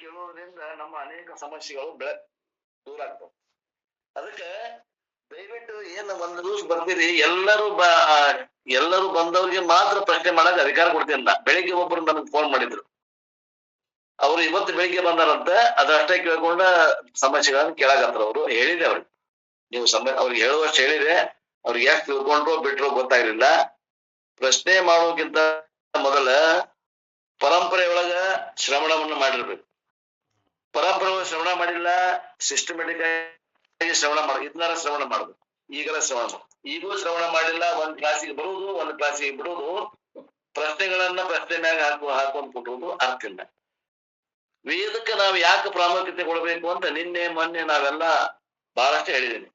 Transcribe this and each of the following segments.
ಕೇಳೋದ್ರಿಂದ ನಮ್ಮ ಅನೇಕ ಸಮಸ್ಯೆಗಳು ದೂರ ಆಗ್ತವೆ. ಅದಕ್ಕೆ ದಯವಿಟ್ಟು ಏನ್ ಒಂದ್ ದಿವಸ ಬರ್ತೀರಿ, ಎಲ್ಲರೂ ಬಂದವ್ರಿಗೆ ಮಾತ್ರ ಪ್ರಶ್ನೆ ಮಾಡಕ್ ಅಧಿಕಾರ ಕೊಡ್ತೀನಿ. ಬೆಳಿಗ್ಗೆ ಒಬ್ರು ನನಗೆ ಫೋನ್ ಮಾಡಿದ್ರು, ಅವ್ರು ಇವತ್ತು ಬೆಳಿಗ್ಗೆ ಬಂದಾರಂತ, ಅದಷ್ಟೇ ಕೇಳ್ಕೊಂಡ ಸಮಸ್ಯೆಗಳನ್ನ ಕೇಳಾಕತ್ರ. ಅವ್ರು ಹೇಳಿದೆ, ಅವ್ರಿಗೆ ನೀವು ಅವ್ರಿಗೆ ಹೇಳುವಷ್ಟು ಹೇಳಿದೆ. ಅವ್ರಿಗೆ ಯಾಕೆ ತಿಳ್ಕೊಂಡ್ರು ಬಿಟ್ರು ಗೊತ್ತಾಗ್ಲಿಲ್ಲ. ಪ್ರಶ್ನೆ ಮಾಡೋಕ್ಕಿಂತ ಮೊದಲ ಪರಂಪರೆ ಒಳಗ ಶ್ರವಣವನ್ನು ಮಾಡಿರ್ಬೇಕು. ಪರಂಪರೆ ಒಳಗ ಶ್ರವಣ ಮಾಡಿಲ್ಲ, ಸಿಸ್ಟಮೆಟಿಕ್ ಆಗಿ ಶ್ರವಣ ಇದನ್ನಾರ ಶ್ರವಣ ಮಾಡುದು. ಈಗಲ ಶ್ರವಣ ಮಾಡುದು. ಈಗೂ ಶ್ರವಣ ಮಾಡಿಲ್ಲ, ಒಂದ್ ಕ್ಲಾಸಿಗೆ ಬರುವುದು, ಒಂದ್ ಕ್ಲಾಸಿಗೆ ಬಿಡುವುದು, ಪ್ರಶ್ನೆಗಳನ್ನ ಪ್ರಶ್ನೆ ಮ್ಯಾಗ ಹಾಕೊಂಡ್ ಕೊಟ್ಟುವುದು ಅರ್ಥ ಇಲ್ಲ. ವೇದಕ್ಕೆ ನಾವು ಯಾಕೆ ಪ್ರಾಮುಖ್ಯತೆ ಕೊಡಬೇಕು ಅಂತ ನಿನ್ನೆ ಮೊನ್ನೆ ನಾವೆಲ್ಲ ಬಹಳಷ್ಟು ಹೇಳಿದ್ದೀನಿ.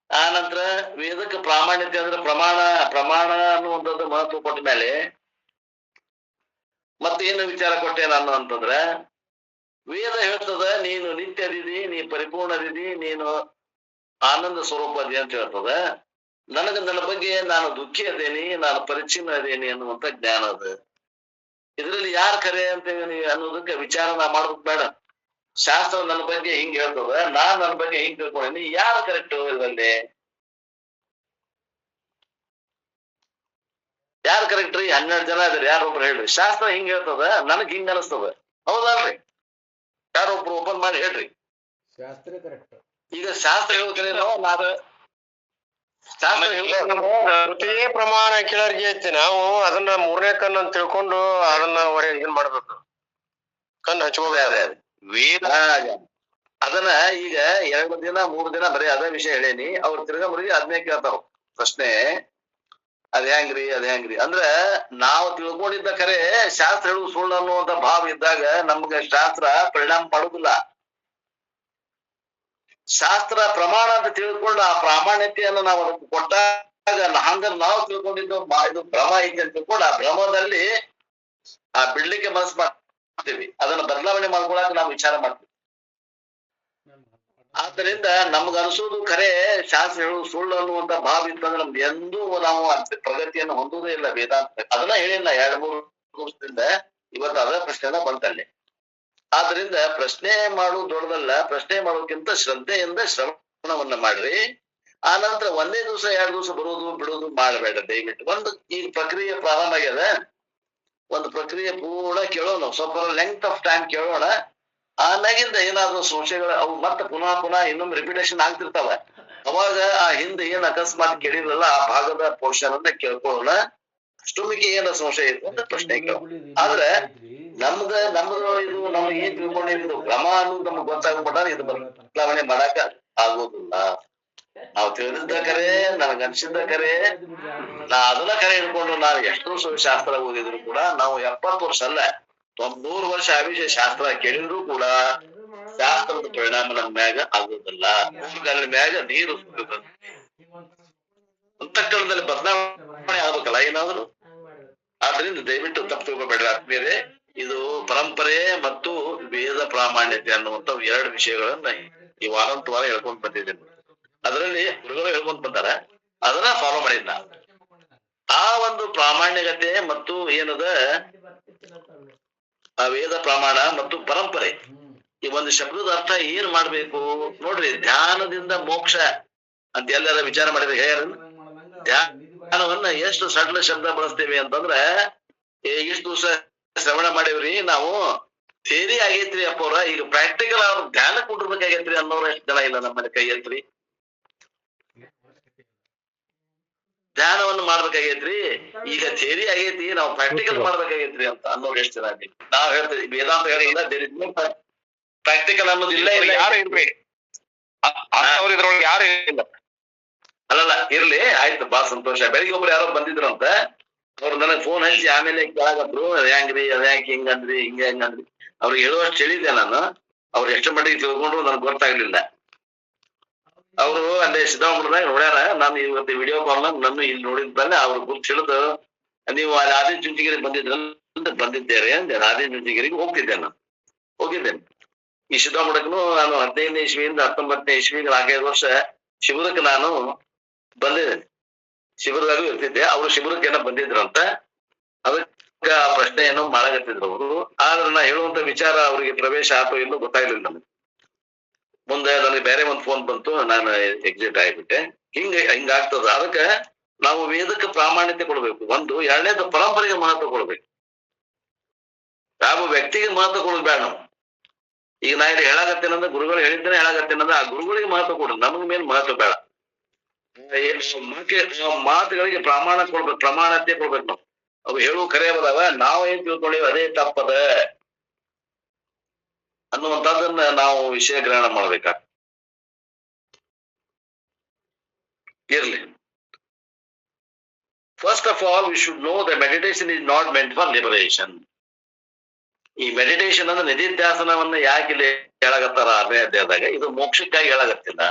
ಆ ನಂತರ ವೇದಕ್ಕೆ ಪ್ರಾಮಾಣ್ಯತೆ ಅಂದ್ರೆ ಪ್ರಮಾಣ ಅನ್ನುವಂಥದ್ದು ಮಹತ್ವ ಕೊಟ್ಟ ಮೇಲೆ ಮತ್ತೇನು ವಿಚಾರ ಕೊಟ್ಟೆ ನಾನು ಅಂತಂದ್ರೆ, ವೇದ ಹೇಳ್ತದ ನೀನು ನಿತ್ಯ ಅದಿದಿ, ನೀ ಪರಿಪೂರ್ಣ ಅದಿದಿ, ನೀನು ಆನಂದ ಸ್ವರೂಪ ಅದಿ ಅಂತ ಹೇಳ್ತದ. ನನ್ನ ಬಗ್ಗೆ ನಾನು ದುಃಖಿ ಅದೇನಿ, ನಾನು ಪರಿಚ್ಛಿನ್ನ ಅದೇನಿ ಅನ್ನುವಂಥ ಜ್ಞಾನ ಅದ. ಇದರಲ್ಲಿ ಯಾರು ಖರೆ ಅಂತೇಳಿ ಅನ್ನೋದಕ್ಕೆ ವಿಚಾರ ನಾ ಮಾಡೋದ್ ಬೇಡ. ಶಾಸ್ತ್ರ ನನ್ನ ಬಗ್ಗೆ ಹಿಂಗ್ ಹೇಳ್ತದ, ನಾನ್ ನನ್ನ ಬಗ್ಗೆ ಹಿಂಗ್ ತಿಳ್ಕೊಂಡೇನಿ, ಯಾರು ಕರೆಕ್ಟ್ ಇದರಲ್ಲಿ? ಯಾರು ಕರೆಕ್ಟ್ ರೀ? 12 ಜನ ಇದಾರೆ, ಯಾರೊಬ್ರು ಹೇಳ್ರಿ. ಶಾಸ್ತ್ರ ಹಿಂಗ್ ಹೇಳ್ತದ, ನನಗ್ ಹಿಂಗ್ ಅನಿಸ್ತದ, ಹೌದಲ್ರಿ? ಯಾರೊಬ್ರು ಓಪನ್ ಮಾಡಿ ಹೇಳ್ರಿ. ಶಾಸ್ತ್ರ ಕರೆಕ್ಟ್. ಈಗ ಶಾಸ್ತ್ರ ಹೇಳ್ತೇನೆ, ಶ್ರುತಿಯೇ ಪ್ರಮಾಣ ಕೇಳರ್ಗೆ ಐತಿ. ನಾವು ಅದನ್ನ ಮೂರನೇ ಕಣ್ಣು ಅಂತ ತಿಳ್ಕೊಂಡು ಅದನ್ನ ಇದನ್ ಮಾಡ್ಬೇಕು, ಕಣ್ಣು ಹಚ್ಕೋಬೇಕು. ವೇದ ಅದನ್ನ ಈಗ 2 ದಿನ 3 ದಿನ ಬರೀ ಅದೇ ವಿಷಯ ಹೇಳೇನಿ. ಅವ್ರು ತಿರ್ಗಾ ಮುರುಗಿ ಅದನ್ನೇ ಕೇಳ್ತಾವ ಪ್ರಶ್ನೆ. ಅದ್ ಹೆಂಗ್ರಿ ಅಂದ್ರ ನಾವು ತಿಳ್ಕೊಂಡಿದ್ದ ಖರೆ ಶಾಸ್ತ್ರ ಹೇಳುದು ಸುಳ್ಳು ಅನ್ನುವಂತ ಭಾವ ಇದ್ದಾಗ ನಮ್ಗೆ ಶಾಸ್ತ್ರ ಪರಿಣಾಮ ಮಾಡುದಿಲ್ಲ. ಶಾಸ್ತ್ರ ಪ್ರಮಾಣ ಅಂತ ತಿಳ್ಕೊಂಡು ಆ ಪ್ರಾಮಾಣ್ಯತೆಯನ್ನು ನಾವು ಅದಕ್ಕೆ ಕೊಟ್ಟಾಗ ಹಂಗ ನಾವು ತಿಳ್ಕೊಂಡಿದ್ದು ಇದು ಭ್ರಮ ಐತಿ ಅಂತ ತಿಳ್ಕೊಂಡು ಆ ಭ್ರಮದಲ್ಲಿ ಆ ಬಿಡ್ಲಿಕ್ಕೆ ಮನಸ್ಸು ಮಾಡ್ತೀವಿ. ಅದನ್ನ ಬದಲಾವಣೆ ಮಾಡ್ಕೊಳಕ್ ನಾವು ವಿಚಾರ ಮಾಡ್ತೀವಿ. ಆದ್ದರಿಂದ ನಮ್ಗ ಅನ್ಸೋದು ಖರೆ ಶಾಸ್ತ್ರ ಹೇಳುದು ಸುಳ್ಳು ಅನ್ನುವಂತ ಭಾವ ಇತ್ತಂದ್ರೆ ನಮ್ದು ಎಂದೂ ನಾವು ಪ್ರಗತಿಯನ್ನು ಹೊಂದುವುದೇ ಇಲ್ಲ. ವೇದಾಂತ ಅದನ್ನ ಹೇಳಿಲ್ಲ 2-3 ವರ್ಷದಿಂದ ಇವತ್ತು ಅದ ಪ್ರಶ್ನೆ ಬಂತಲ್ಲಿ. ಆದ್ರಿಂದ ಪ್ರಶ್ನೆ ಮಾಡುದು ದೊಡ್ಡದಲ್ಲ. ಪ್ರಶ್ನೆ ಮಾಡೋಕ್ಕಿಂತ ಶ್ರದ್ಧೆಯಿಂದ ಶ್ರವಣವನ್ನ ಮಾಡ್ರಿ. ಆ ನಂತರ 1 ದಿವಸ 2 ದಿವಸ ಬರೋದು ಬಿಡೋದು ಮಾಡಬೇಡ. ದಯವಿಟ್ಟು ಈಗ ಪ್ರಕ್ರಿಯೆ ಪ್ರಾರಂಭ ಆಗ್ಯದ. ಒಂದು ಪ್ರಕ್ರಿಯೆ ಪೂರ್ಣ ಕೇಳೋಣ, ಸ್ವಲ್ಪ ಲೆಂತ್ ಆಫ್ ಟೈಮ್ ಕೇಳೋಣ. ಆಮ್ಯಾಗಿಂದ ಏನಾದ್ರು ಸಂಶಯಗಳು ಅವು ಮತ್ತೆ ಪುನಃ ಇನ್ನೊಮ್ಮೆ ರಿಪಿಟೇಷನ್ ಆಗ್ತಿರ್ತಾವ. ಅವಾಗ ಆ ಹಿಂದೆ ಏನ್ ಅಕಸ್ಮಾತ್ ಕೇಳಿರಲ್ಲ ಆ ಭಾಗದ ಪೋರ್ಷನ್ ಅನ್ನ ಕೇಳ್ಕೊಳ್ಳೋಣ. ಅಷ್ಟೊಂದಿಗೆ ಏನ ಸಂಶಯ ಇತ್ತು ಅಂತ ಪ್ರಶ್ನೆ ಕೇಳ. ಆದ್ರೆ ನಮ್ದು ಇದು ನಾವು ಏನ್ ತಿಳ್ಕೊಂಡಿದ್ದು ಭ್ರಮ ಅನ್ನೋದು ನಮ್ಗೆ ಗೊತ್ತಾಗ್ಬಿಟ್ಟಾರ ಇದು ಬದಲಾವಣೆ ಮಾಡಾಕ ಆಗೋದಿಲ್ಲ. ನಾವು ತಿಳಿದಿದ್ದ ಕರೆ, ನನಗ್ ಅನ್ಸಿದ್ದ ಕರೆ, ನಾ ಅದನ್ನ ಕರೆ ಹಿಡ್ಕೊಂಡು ನಾವು ಎಷ್ಟೋ ಶಾಸ್ತ್ರ ಓದಿದ್ರು ಕೂಡ ನಾವು 70 ವರ್ಷ ಅಲ್ಲ 100 ವರ್ಷ ಆವಿಷಯ ಶಾಸ್ತ್ರ ಕೇಳಿದ್ರು ಕೂಡ ಶಾಸ್ತ್ರದ ಪರಿಣಾಮ ನಮ್ಮ ಮ್ಯಾಗ ಆಗೋದಿಲ್ಲ. ಗಲ್ಲ ಮ್ಯಾಗ ನೀರು ಅಂತಃಕರಣದಲ್ಲಿ ಬದಲಾವಣೆ ಆಗ್ಬೇಕಲ್ಲ ಏನಾದ್ರು. ಆದ್ರಿಂದ ದಯವಿಟ್ಟು ತಪ್ಪು ತಿಳ್ಕೊಬೇಡ್ರಿ ಆತ್ಮೀಯರೇ. ಇದು ಪರಂಪರೆ ಮತ್ತು ವೇದ ಪ್ರಾಮಾಣ್ಯತೆ ಅನ್ನುವಂತ 2 ವಿಷಯಗಳನ್ನ ಈ ವಾರ ಹೇಳ್ಕೊಂಡ್ ಬಂದಿದ್ದೇನೆ. ಅದರಲ್ಲಿ ಗುರುಗಳು ಹೇಳ್ಕೊಂಡ್ ಬಂದಾರ, ಅದನ್ನ ಫಾಲೋ ಮಾಡಿದ್ದ. ಆ ಒಂದು ಪ್ರಾಮಾಣ್ಯತೆ ಮತ್ತು ಏನದ ಆ ವೇದ ಪ್ರಮಾಣ ಮತ್ತು ಪರಂಪರೆ ಈ ಒಂದು ಶಬ್ದದ ಅರ್ಥ ಏನ್ ಮಾಡ್ಬೇಕು ನೋಡ್ರಿ. ಧ್ಯಾನದಿಂದ ಮೋಕ್ಷ ಅಂತ ಎಲ್ಲಾರ ವಿಚಾರ ಮಾಡಿದ್ರೆ ಹೇಳ್ಯಾರ. ಧ್ಯಾನವನ್ನ ಎಷ್ಟು ಸರಳ ಶಬ್ದ ಬಳಸ್ತೇವೆ ಅಂತಂದ್ರ, ಇಷ್ಟು ದಿವಸ ಶ್ರವಣ ಮಾಡೇವ್ರಿ ನಾವು, ಥಿಯರಿ ಆಗೈತ್ರಿ ಅಪ್ಪವ್ರ, ಈಗ ಪ್ರಾಕ್ಟಿಕಲ್ ಅವ್ರ ಧ್ಯಾನ ಕೊಟ್ಟಿರ್ಬೇಕಾಗೈತ್ರಿ ಅನ್ನೋರು ಎಷ್ಟು ಜನ ಇಲ್ಲ ನಮ್ಮಲ್ಲಿ ಕೈ ಎತ್ರಿ. ಧ್ಯಾನವನ್ನು ಮಾಡ್ಬೇಕಾಗೈತ್ರಿ, ಈಗ ಥಿಯರಿ ಆಗೈತಿ, ನಾವು ಪ್ರಾಕ್ಟಿಕಲ್ ಮಾಡ್ಬೇಕಾಗೈತ್ರಿ ಅಂತ ಅನ್ನೋರು ಎಷ್ಟು ಜನ ಆಗೈತಿ. ನಾವ್ ಹೇಳ್ತೀವಿ ವೇದಾಂತ ಹೇಳಿಲ್ಲ, ಪ್ರಾಕ್ಟಿಕಲ್ ಅನ್ನೋದಿಲ್ಲ. ಯಾರು ಇರ್ಬೇಕು ಇದ್ರೊಳಗೆ ಯಾರು ಇಲ್ಲ. ಅಲ್ಲಲ್ಲ ಇರ್ಲಿ, ಆಯ್ತು, ಬಹಳ ಸಂತೋಷ. ಬೆಳಿಗ್ಗೆ ಒಬ್ರು ಯಾರೋ ಬಂದಿದ್ರಂತ, ಅವ್ರು ನನಗ್ ಫೋನ್ ಹಚ್ಚಿ ಆಮೇಲೆ ಕೇಳಾಕತ್ರು, ಅದ್ ಹೆಂಗ್ರಿ, ಅದ್ ಯಾಕೆ ಹಿಂಗಂದ್ರಿ, ಹೆಂಗಂದ್ರಿ. ಅವ್ರಿಗೆ ಹೇಳುವಷ್ಟು ಹೇಳಿದ್ದೆ ನಾನು. ಅವ್ರು ಎಷ್ಟು ಮಟ್ಟಿಗೆ ತಿಳ್ಕೊಂಡ್ರು ನನ್ಗೆ ಗೊತ್ತಾಗ್ಲಿಲ್ಲ. ಅವರು ಅಲ್ಲೇ ಸಿದ್ದಾಮಠದಾಗ ನೋಡ್ಯಾರ. ನಾನು ಇವತ್ತು ವಿಡಿಯೋ ಕಾಲ್ ನನ್ನ ಇಲ್ಲಿ ನೋಡಿದ್ಮೇಲೆ ಅವ್ರು ಗುರ್ತು ಹಿಡಿದು, ನೀವು ಅಲ್ಲಿ ಆದಿಚುಂಚನಗಿರಿ ಬಂದಿದ್ದೇವೆ ಅಂದೆ. ಆದಿಚುಂಚನಗಿರಿಗೆ ಹೋಗಿದ್ದೇನೆ. ಈ ಸಿದ್ದಾಮಠಕ್ಕೂ ನಾನು 15ನೇ ಇಸ್ವಿಯಿಂದ 19ನೇ ಇಸ್ವಿಗೆ 4-5 ವರ್ಷ ಶಿಬಿರಕ್ಕೆ ನಾನು ಬಂದಿದ್ದೇನೆ. ಶಿಬಿರದಾಗೂ ಇರ್ತಿದ್ದೆ. ಅವರು ಶಿಬಿರಕ್ಕೆ ಏನೋ ಬಂದಿದ್ರಂತ. ಅದಕ್ಕೆ ಆ ಪ್ರಶ್ನೆಯನ್ನು ಮಾಡಕತ್ತಿದ್ರು ಅವರು. ಆದ್ರೆ ನಾ ಹೇಳುವಂತ ವಿಚಾರ ಅವರಿಗೆ ಪ್ರವೇಶ ಆತೋ ಇಲ್ಲೋ ಗೊತ್ತಾಗ್ಲಿಲ್ಲ ನಮ್ಗೆ. ಮುಂದೆ ನನಗೆ ಬೇರೆ ಒಂದು ಫೋನ್ ಬಂತು, ನಾನು ಎಕ್ಸಿಟ್ ಆಗಿಬಿಟ್ಟೆ. ಹಿಂಗಾಗ್ತದ. ಅದಕ್ಕೆ ನಾವು ವೇದಕ್ಕೆ ಪ್ರಾಮಾಣ್ಯತೆ ಕೊಡ್ಬೇಕು ಒಂದು. ಎರಡನೇದು ಪರಂಪರೆಗೆ ಮಹತ್ವ ಕೊಡ್ಬೇಕು. ಯಾವ ವ್ಯಕ್ತಿಗೆ ಮಹತ್ವ ಕೊಡೋದು ಬೇಡ ನಾವು. ಈಗ ನಾ ಇಲ್ಲಿ ಹೇಳಾಕತ್ತೇನಂದ್ರೆ ಗುರುಗಳು ಹೇಳಿದ್ದೇನೆ ಹೇಳಾಕತ್ತೇನಂದ್ರೆ ಆ ಗುರುಗಳಿಗೆ ಮಹತ್ವ ಕೊಡ್ರಿ, ನಮಗ್ ಮೇಲೆ ಮಹತ್ವ ಬೇಡ. ಮಾತುಗಳಿಗೆ ಪ್ರಮಾಣತೆ ಕೊಡ್ಬೇಕು ನಾವು. ಅವು ಹೇಳು ಕರೆ ಬದಾವ, ನಾವ್ ಏನ್ ತಿಳ್ಕೊಂಡಿವಿ ಅದೇ ತಪ್ಪದ ಅನ್ನುವಂಥದ್ದನ್ನ ನಾವು ವಿಷಯ ಗ್ರಹಣ ಮಾಡ್ಬೇಕಾಗ್ತದೆ. ಇರ್ಲಿ. First of all, we should know that meditation is not meant for liberation. ಈ ಮೆಡಿಟೇಷನ್ ಅಂದ್ರೆ ನಿಧಿಧ್ಯಾಸನವನ್ನ ಯಾಕೆ ಇಲ್ಲಿ ಹೇಳಾಕತ್ತಾರ 6ನೇ ಅಧ್ಯಾಯದಾಗ? ಇದು ಮೋಕ್ಷಕ್ಕಾಗಿ ಹೇಳಾಕತ್ತಿಲ್ಲ.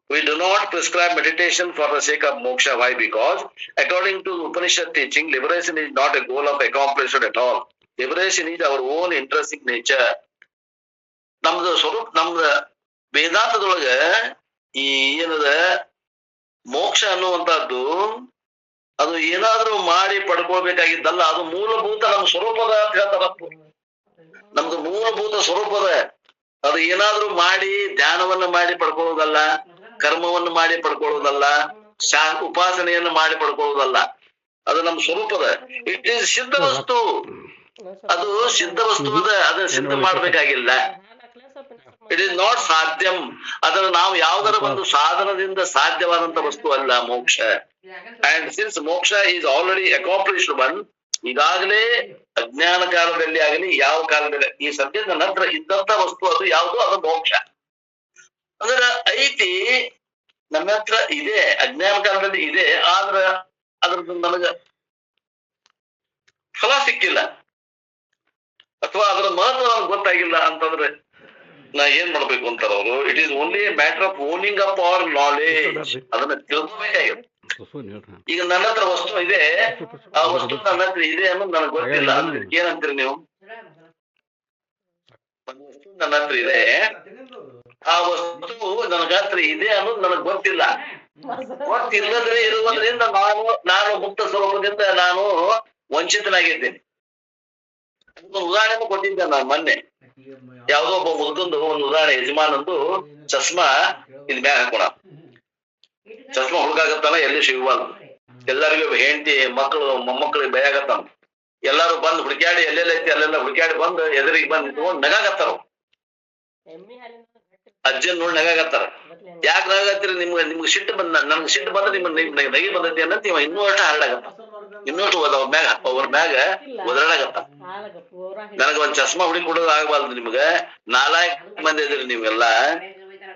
We do not prescribe meditation for the sake of moksha. Why? Because according to Upanishad teaching, liberation is not a goal of accomplishment at all. Liberation is our own intrinsic nature. ನಮ್ದು ಸ್ವರೂಪ, ನಮ್ದ ವೇದಾಂತದೊಳಗ ಈ ಏನದ ಮೋಕ್ಷ ಅನ್ನುವಂತಹದ್ದು ಅದು ಏನಾದ್ರೂ ಮಾಡಿ ಪಡ್ಕೊಳ್ಬೇಕಾಗಿದ್ದಲ್ಲ, ಅದು ಮೂಲಭೂತ ನಮ್ಮ ಸ್ವರೂಪದ ಅಂತ ಹೇಳ್ತಾರ. ನಮ್ದು ಮೂಲಭೂತ ಸ್ವರೂಪದ. ಅದು ಏನಾದ್ರೂ ಮಾಡಿ ಧ್ಯಾನವನ್ನ ಮಾಡಿ ಪಡ್ಕೊಳ್ಳೋದಲ್ಲ, ಕರ್ಮವನ್ನು ಮಾಡಿ ಪಡ್ಕೊಳ್ಳೋದಲ್ಲ, ಉಪಾಸನೆಯನ್ನು ಮಾಡಿ ಪಡ್ಕೊಳ್ಳೋದಲ್ಲ. ಅದು ನಮ್ಮ ಸ್ವರೂಪದ. ಇಟ್ ಈಸ್ ಸಿದ್ಧ ವಸ್ತು. ಅದು ಸಿದ್ಧ ವಸ್ತು ಅದ. ಅದನ್ನ ಸಿದ್ಧ ಮಾಡ್ಬೇಕಾಗಿಲ್ಲ. ಇಟ್ ಈಸ್ ನಾಟ್ ಸಾಧ್ಯಂ. ಅದನ್ನು ನಾವು ಯಾವ್ದಾರ ಒಂದು ಸಾಧನದಿಂದ ಸಾಧ್ಯವಾದಂತ ವಸ್ತು ಅಲ್ಲ ಮೋಕ್ಷ. And since moksha is already accomplished one, ಈಗಾಗಲೇ ಅಜ್ಞಾನ ಕಾಲದಲ್ಲಿ ಆಗಲಿ ಯಾವ ಕಾಲದಲ್ಲಿ ಈ ಸದ್ಯದ ನಂತರ ಇದ್ದಂತ ವಸ್ತು ಅದು ಯಾವುದು? ಅದು ಮೋಕ್ಷ. ಅಂದ್ರೆ ಐತಿ, ನಮ್ಮ ಹತ್ರ ಇದೆ, ಅಜ್ಞಾನ ಕಾಲದಲ್ಲಿ ಇದೆ. ಆದ್ರ ಅದ್ರದ್ದು ನನಗ ಫಲ ಸಿಕ್ಕಿಲ್ಲ ಅಥವಾ ಅದರ ಮಹತ್ವ ನಮ್ಗೆ ಗೊತ್ತಾಗಿಲ್ಲ ಅಂತಂದ್ರೆ ನಾ ಏನ್ ಮಾಡ್ಬೇಕು ಅಂತಾರ ಅವರು. It is only matter of owning up our knowledge. ಅದನ್ನ ತಿಳ್ಕೊಬೇಕಾಗಿದೆ. ಈಗ ನನ್ನ ಹತ್ರ ವಸ್ತು ಇದೆ, ಆ ವಸ್ತು ನನ್ನ ಹತ್ರ ಇದೆ ಅನ್ನೋದು ನನಗೆ ಗೊತ್ತಿಲ್ಲ ಅಂದ್ರೆ ಏನಂತೀರಿ ನೀವು? ಒಂದು ವಸ್ತು ನನ್ನ ಹತ್ರ ಇದೆ, ಆ ವಸ್ತು ನನಗ ಹತ್ರ ಇದೆ ಅನ್ನೋದು ನನಗ್ ಗೊತ್ತಿಲ್ಲ. ಗೊತ್ತಿಲ್ಲದ್ರೆ ಇರುವುದರಿಂದ ನಾನು ಮುಕ್ತ ಸ್ವರೂಪದಿಂದ ನಾನು ವಂಚಿತನಾಗಿದ್ದೇನೆ. ಅದಕ್ಕೊಂದು ಉದಾಹರಣೆ ಕೊಟ್ಟಿದ್ದೆ ನಾನು ಮೊನ್ನೆ. ಯಾವ್ದೋ ಒಬ್ಬ ಮುದುಕಂದು ಒಂದು ಉದಾಹರಣೆ. ಯಜಮಾನಂದು ಚಸ್ಮಾ ಇಲ್ಲಿ ಮ್ಯಾಗ ಹಾಕೋಣ, ಚಸ್ಮಾ ಹುಡುಕಾಗತ್ತಾನ, ಎಲ್ಲಿ ಸಿಗಬಾರ್ದು. ಎಲ್ಲರಿಗೂ ಹೆಂಡತಿ ಮಕ್ಕಳು ಮೊಮ್ಮಕ್ಕಳಿಗೆ ಭಯಾಗತ್ತಾನ. ಎಲ್ಲಾರು ಬಂದು ಹುಡುಕ್ಯಾಡಿ ಎಲ್ಲೆಲ್ಲ ಐತಿ ಅಲ್ಲೆಲ್ಲ ಹುಡುಕ್ಯಾಡಿ ಬಂದು ಎದುರಿಗೆ ಬಂದು ನಿಂತ್ಕೊಂಡು ನಗಾಗತ್ತಾರ. ಅಜ್ಜನ್ ನೋಡಿ ನಗಾಗತ್ತಾರ. ಯಾಕೆ ನಗಾಗತ್ತೀರಿ? ನಿಮ್ಗೆ ಸಿಟ್ಟು ಬಂದ, ನನ್ಗೆ ಸಿಟ್ಟು ಬಂದ್ರೆ ನಿಮ್ಗೆ ನಗಿ ಬಂದೈತಿ ಅನ್ನಂತ ಇವ ಇನ್ನೂ ಅಷ್ಟ ಹಾಳಾಗತ್ತ, ಇನ್ನಷ್ಟು ಅವ್ರ ಮ್ಯಾಗ ಒದರಾಡಾಗತ್ತ. ನನಗ ಒಂದ್ ಚಸ್ಮಾ ಹುಡಿ ಕೊಡೋದು ಆಗಬಾರ್ದು. ನಿಮ್ಗ 4 ಮಂದಿ ಇದ್ರಿ ನೀವೆಲ್ಲ,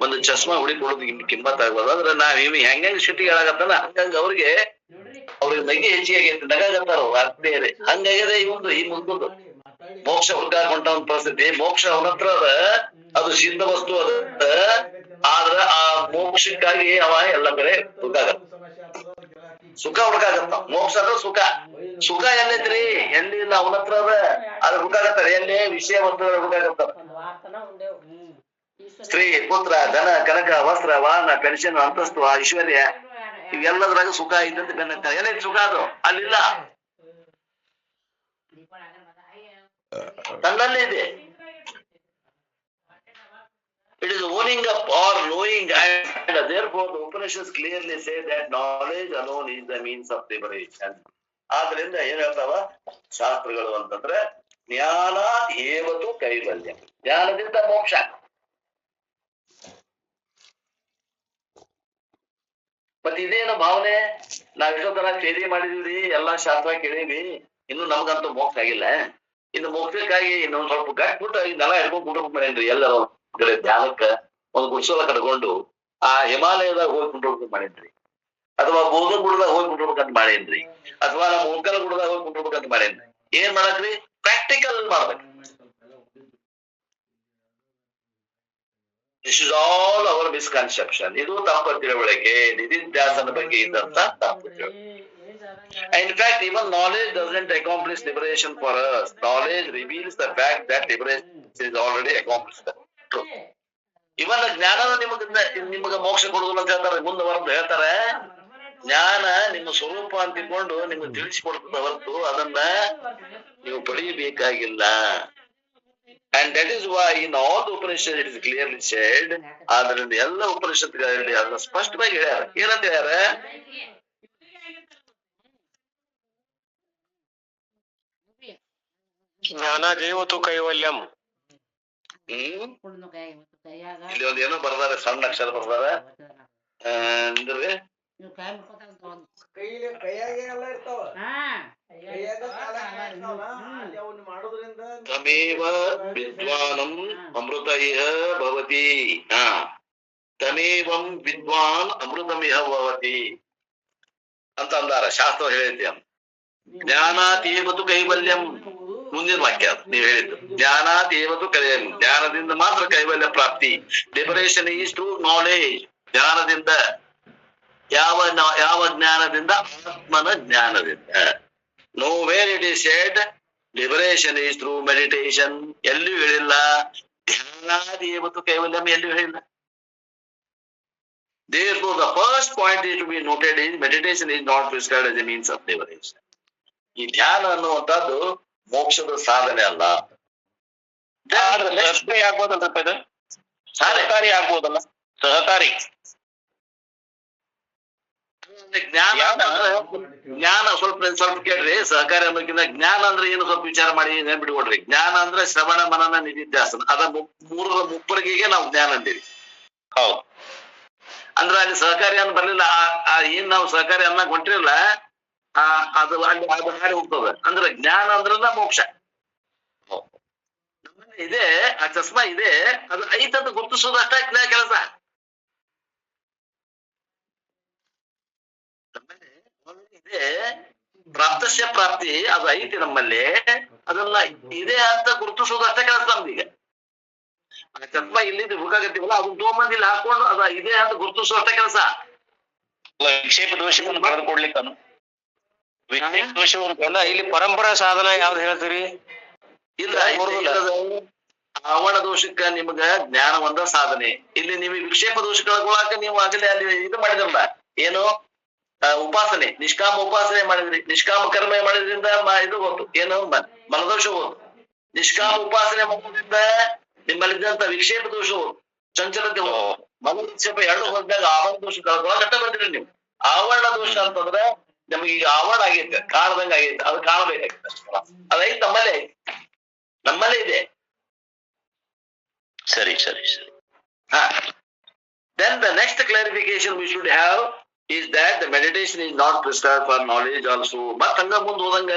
ಒಂದು ಚಸ್ಮಾ ಹುಡಿ ಕೊಡೋದು ಕಿಮ್ಮತ್ ಆಗ್ಬಾರ್ದು. ಅಂದ್ರೆ ನಾವ್ ಹೆಂಗ ಸಿಟ್ಟಿಗೆ ಹೇಳಾಗತ್ತಾನ ಹಂಗಂಗ ಅವ್ರಿಗೆ ನಗಿ ಹೆಚ್ಚಿಗೆ ಆಗೈತಿ, ನಗಾಗತ್ತಾರ ಅವ್ರು ಅರ್ಥೇರಿ. ಹಂಗಾಗಿದೆ ಈ ಮುಗ್ದು ಮೋಕ್ಷ ಹುಡುಕಾಕೊಂಡ ಒಂದ್ ಪರಿಸ್ಥಿತಿ. ಮೋಕ್ಷ ಅವನತ್ರ ಅದ, ಅದು ಸಿದ್ಧ ವಸ್ತು ಅದ. ಆದ್ರ ಆ ಮೋಕ್ಷಕ್ಕಾಗಿ ಅವ ಎಲ್ಲ ಕಡೆ ಹುಡುಕಾಗತ್ತ, ಸುಖ ಹುಡುಕಾಗತ್ತ. ಮೋಕ್ಷ ಅಂದ್ರೆ ಸುಖ. ಸುಖ ಎಲ್ಲೈತ್ರಿ? ಎಲ್ಲಿ ಇಲ್ಲ, ಅವನತ್ರ ಅದ. ಅದ್ರ ಹುಡುಕಾಗತ್ತಾರ. ಎಲ್ಲಿ? ವಿಷಯ ವಸ್ತುಗಳ ಹುಡುಕಾಗತ್ತಾರ. ಸ್ತ್ರೀ, ಪುತ್ರ, ಧನ, ಕನಕ, ವಸ್ತ್ರ, ವಾಹನ, ಪೆನ್ಷನ್, ಅಂತಸ್ತು, ಐಶ್ವರ್ಯ, ಇವೆಲ್ಲದ್ರಾಗ ಸುಖ ಐತಂತ ಬೆನ್ನತ್ತ. ಎಲ್ಲೈತಿ ಸುಖ? ಅದು ಅಲ್ಲಿಲ್ಲ, ತನ್ನಲ್ಲೇ ಇದೆ. It is owning up or knowing, and therefore the Upanishads clearly say that knowledge alone is the means of liberation. ಆದ್ರಿಂದ ಏನ್ ಹೇಳ್ತಾವ ಶಾಸ್ತ್ರಗಳು ಅಂತಂದ್ರೆ, ಜ್ಞಾನ ಏವತು ಕೈವಲ್ಯ. ಜ್ಞಾನದಿಂದ ಮೋಕ್ಷ. ಮತ್ತೆ ಇದೇನು ಭಾವನೆ? ನಾವ್ ಎಷ್ಟೊತ್ತರ ಚೇರಿ ಮಾಡಿದೀವಿ, ಎಲ್ಲಾ ಶಾಸ್ತ್ರ ಕೇಳೀವಿ, ಇನ್ನು ನಮ್ಗಂತೂ ಮೋಕ್ಷ ಆಗಿಲ್ಲ. ಇನ್ನು ಮೋಕ್ಷಕ್ಕಾಗಿ ಇನ್ನೊಂದ್ ಸ್ವಲ್ಪ ಗಟ್ಬಿಟ್ಟು ಇದೆಲ್ಲ ಹಿಡ್ಕೊಂಡು ಕುಂಡ್ಬೇಕು ಮಾಡೇನ್ರಿ. ಎಲ್ಲರೂ ಕಡೆ ಧ್ಯಾನಕ್ಕ ಒಂದು ಗುಡ್ಸೋಲ ಕಟ್ಕೊಂಡು ಆ ಹಿಮಾಲಯದಾಗ ಹೋಗಿ ಕುಂಡ್ಬೇಕು ಮಾಡೇನ್ರಿ, ಅಥವಾ ಬೋಧನ್ ಗುಡದಾಗ ಹೋಗಿ ಕುಂಡ್ಬೇಕಂತ ಮಾಡೇನ್ರಿ, ಅಥವಾ ನಮ್ಮ ಉಂಕಲ್ ಗುಡದಾಗ ಹೋಗಿ ಕುಂಡ್ಬೇಕಂತ ಮಾಡೇನ್ರಿ. ಏನ್ ಮಾಡಕ್ರಿ? ಪ್ರಾಕ್ಟಿಕಲ್ ಮಾಡ್ಬೇಕು. This is all our misconception. ಇದು ತಪ್ಪ ತಿಳುವಳಿಕೆ. ನಿಧಿಧ್ಯಾಸನ ಬಗ್ಗೆ ಇದ್ದಂತ ತಪ್ಪು ತಿಳುವಳಿಕೆ. In fact, even knowledge doesn't accomplish liberation for us. Knowledge reveals the fact that liberation is already accomplished. ಇವನ್ ಜ್ಞಾನ ನಿಮಗ ಮೋಕ್ಷ ಕೊಡುದಿಲ್ಲ ಅಂತ ಹೇಳ್ತಾರೆ. ಮುಂದೆ ಬರೋದು ಹೇಳ್ತಾರೆ, ಜ್ಞಾನ ನಿಮ್ಮ ಸ್ವರೂಪ ಅಂತ ತಿಳ್ಕೊಂಡು ನಿಮ್ಗೆ ತಿಳಿಸಿಕೊಡ್ತದ ಹೊರತು ಅದನ್ನ ನೀವು ಪಡೆಯಬೇಕಾಗಿಲ್ಲ. And that is why in all the Upanishads it is clearly said, ಆದ್ರಿಂದ ಎಲ್ಲ ಉಪನಿಷತ್ತುಗಳಲ್ಲಿ ಅದನ್ನ ಸ್ಪಷ್ಟವಾಗಿ ಹೇಳ್ಯಾರ. ಏನಂತ ಹೇಳ್ಯಾರ? ಜ್ಞಾನಾದೇವತು ಕೈವಲ್ಯಂ. ಇಲ್ಲಿ ಒಂದ್ ಏನೋ ಬರ್ದಾರೆ, ಸಣ್ಣ ಅಕ್ಷರ ಬರ್ದಾರ. ಅಂದ್ರೆ ಕೈಯಾಗೆ ಎಲ್ಲ ಇರ್ತಾವ. ತಮೇವ ವಿದ್ವಾನಂ ಅಮೃತ ಇಹ ಭವತಿ. ತಮೇವಂ ವಿದ್ವಾನ್ ಅಮೃತಮಿಹ ಭವತಿ ಅಂತ ಅಂದಾರ. ಶಾಸ್ತ್ರ ಹೇಳಿದ್ದೆ ಜ್ಞಾನಾತೇವತು ಕೈವಲ್ಯಂ. ಮುಂದಿನ ವಾಕ್ಯ ಅದು ನೀವು ಹೇಳಿದ್ದು. ಜ್ಞಾನಾತೇವತು ಕೈವಲ್ಯಂ, ಜ್ಞಾನದಿಂದ ಮಾತ್ರ ಕೈವಲ್ಯ ಪ್ರಾಪ್ತಿ. Liberation is through knowledge. ಜ್ಞಾನದಿಂದ ಯಾವ ಜ್ಞಾನದಿಂದ? ಆತ್ಮನ ಜ್ಞಾನದಿಂದ. No where it is said liberation is through meditation. ಎಲ್ಲಿಯೂ ಹೇಳಿಲ್ಲ. ಧ್ಯಾನಾದೇವತು ಕೈವಲ್ಯಂ ಎಲ್ಲಿಯೂ ಹೇಳಿಲ್ಲ. Therefore, the first point is to be noted is meditation is not prescribed as a means of liberation. ಈ ಧ್ಯಾನ ಅನ್ನುವಂಥದ್ದು ಮೋಕ್ಷದ ಸಾಧನೆ ಅಲ್ಲ. ಆಗ್ಬೋದಲ್ರಪ್ಪ ಇದು? ಸಹಕಾರಿ ಆಗ್ಬೋದಲ್ಲ? ಸಹಕಾರಿ ಜ್ಞಾನ ಸ್ವಲ್ಪ ಕೇಳ್ರಿ. ಸಹಕಾರಿ ಅನ್ನೋಕ್ಕಿಂತ ಜ್ಞಾನ ಅಂದ್ರೆ ಏನು ಸ್ವಲ್ಪ ವಿಚಾರ ಮಾಡಿ ನೆನ್ಪಿಟ್ಕೊಡ್ರಿ. ಜ್ಞಾನ ಅಂದ್ರೆ ಶ್ರವಣ ಮನನ ನಿಧಿಧ್ಯಾಸನ. ಅದ ಮೂರರ ಮುಪ್ಪರಿಗೆಗೆ ನಾವು ಜ್ಞಾನ ಅಂತೀವಿ. ಹೌದು. ಅಂದ್ರೆ ಅಲ್ಲಿ ಸಹಕಾರಿ ಅನ್ನ ಬರ್ಲಿಲ್ಲ. ಏನ್ ನಾವು ಸಹಕಾರಿ ಅನ್ನ ಹೊಂಟಿರಲ್ಲ, ಅದು ಅಲ್ಲಿ ಅದು ಹಾರಿ ಹೋಗ್ತದೆ. ಅಂದ್ರೆ ಜ್ಞಾನ ಅಂದ್ರಲ್ಲ ಮೋಕ್ಷ. ನಮ್ಮಲ್ಲಿ ಇದೆ, ಆ ಚಸ್ಮಾ ಇದೆ, ಅದು ಐತಂತ ಗುರುತಿಸೋದು ಅಷ್ಟೇ ಕೆಲಸ. ಇದೆ ಪ್ರಾಪ್ತಸ್ಯ ಪ್ರಾಪ್ತಿ, ಅದು ಐತಿ ನಮ್ಮಲ್ಲಿ. ಅದನ್ನ ಇದೆ ಅಂತ ಗುರುತಿಸೋದು ಅಷ್ಟೇ ಕೆಲಸ ನಮ್ದೀಗ. ಆ ಚಸ್ಮಾ ಇಲ್ಲಿದ್ದು ಹುಡುಕಾಗತ್ತೀವಲ್ಲ, ಅದನ್ನ ತೊಗೊಂಬಂದು ಇಲ್ಲಿ ಹಾಕೊಂಡು ಅದ ಇದೆ ಅಂತ ಗುರುತಿಸೋ ಅಷ್ಟೇ ಕೆಲಸ. ವಿಕ್ಷೇಪ ದೋಷವನ್ನು ಬರೆದುಕೊಡ್ಲಿಕ್ಕ ದೋಷವನ್ನು ಇಲ್ಲಿ ಪರಂಪರಾ ಸಾಧನ ಯಾವ್ದು ಹೇಳ್ತೀರಿ? ಇಲ್ಲ, ಆವರಣ ದೋಷಕ್ಕ ನಿಮ್ಗ ಜ್ಞಾನ ಒಂದ ಸಾಧನೆ. ಇಲ್ಲಿ ನಿಮಗೆ ವಿಕ್ಷೇಪ ದೋಷಗಳಾಕ ನೀವು ಆಗಲೇ ಅಲ್ಲಿ ಇದು ಮಾಡಿದ್ರಲ್ಲ, ಏನು ಉಪಾಸನೆ, ನಿಷ್ಕಾಮ ಉಪಾಸನೆ ಮಾಡಿದ್ರಿ. ನಿಷ್ಕಾಮ ಕರ್ಮ ಮಾಡಿದ್ರಿಂದ ಇದು ಹೋತು, ಏನು ಮನದೋಷ ಹೋತು. ನಿಷ್ಕಾಮ ಉಪಾಸನೆ ಮಾಡೋದ್ರಿಂದ ನಿಮ್ಮಲ್ಲಿದ್ದಂತ ವಿಕ್ಷೇಪ ದೋಷ ಹೋತು, ಚಂಚಲತೆ ಹೋತು, ಮನೋಕ್ಷೇಪ ಎರಡು ಹೋದಾಗ ಆವರಣ ದೋಷ ಕಟ್ಟ ಬಂದಿರಿ ನೀವು. ಆವರಣ ದೋಷ ಅಂತಂದ್ರೆ ನಮ್ಗೆ ಈಗ ಆವರಣ ಆಗೈತೆ, ಕಾಣದಂಗ ಆಗೈತೆ, ಅದು ಕಾಣಬೇಕಾಗಿತ್ತು. ಅದೈತೆ ನಮ್ಮಲ್ಲೇ ಇದೆ. ಸರಿ. Then the next clarification we should have is that the meditation is not prescribed for knowledge also. ಮತ್ ಹಂಗ ಮುಂದ್ ಹೋದಂಗ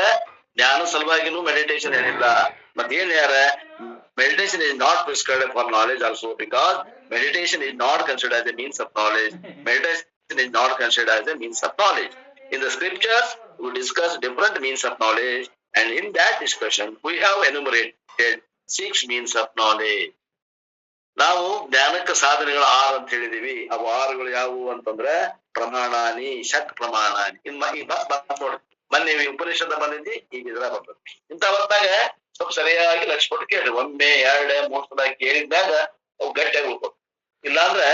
ಜ್ಞಾನ ಸಲುವಾಗಿನೂ ಮೆಡಿಟೇಷನ್ ಏನಿಲ್ಲ. ಮತ್ ಏನ್ ಯಾರ meditation is not prescribed for knowledge also, because meditation is not considered as a means of knowledge. Meditation is not considered as a means of knowledge. In the scriptures we discuss different means of knowledge, and in that discussion we have enumerated 6 means of knowledge. ನಾವು ಜ್ಞಾನಕ್ಕೆ ಸಾಧನೆಗಳು 6 ಅಂತ ಹೇಳಿದೀವಿ. ಅವು 6ಗಳು ಯಾವುವು ಅಂತಂದ್ರೆ ಪ್ರಮಾಣಾನಿ, ಷಟ್ ಪ್ರಮಾಣಾನಿ. ನೋಡ್ರಿ, ಮೊನ್ನೆ ಉಪನಿಷದ ಬಂದೈತಿ, ಈಗ ಇದ್ರ ಬರ್ತದೆ. ಇಂಥ ಹೊತ್ತಾಗ ಸ್ವಲ್ಪ ಸರಿಯಾಗಿ ಲಕ್ಷ ಕೊಟ್ಟು ಕೇಳ್ರಿ. 1, 2, 3 ಸಲ ಕೇಳಿದ್ಮ್ಯಾಗ ಅವು ಗಟ್ಟಿಯಾಗಿ ಉಳ್ಕೋದು. ಇಲ್ಲಾಂದ್ರೆ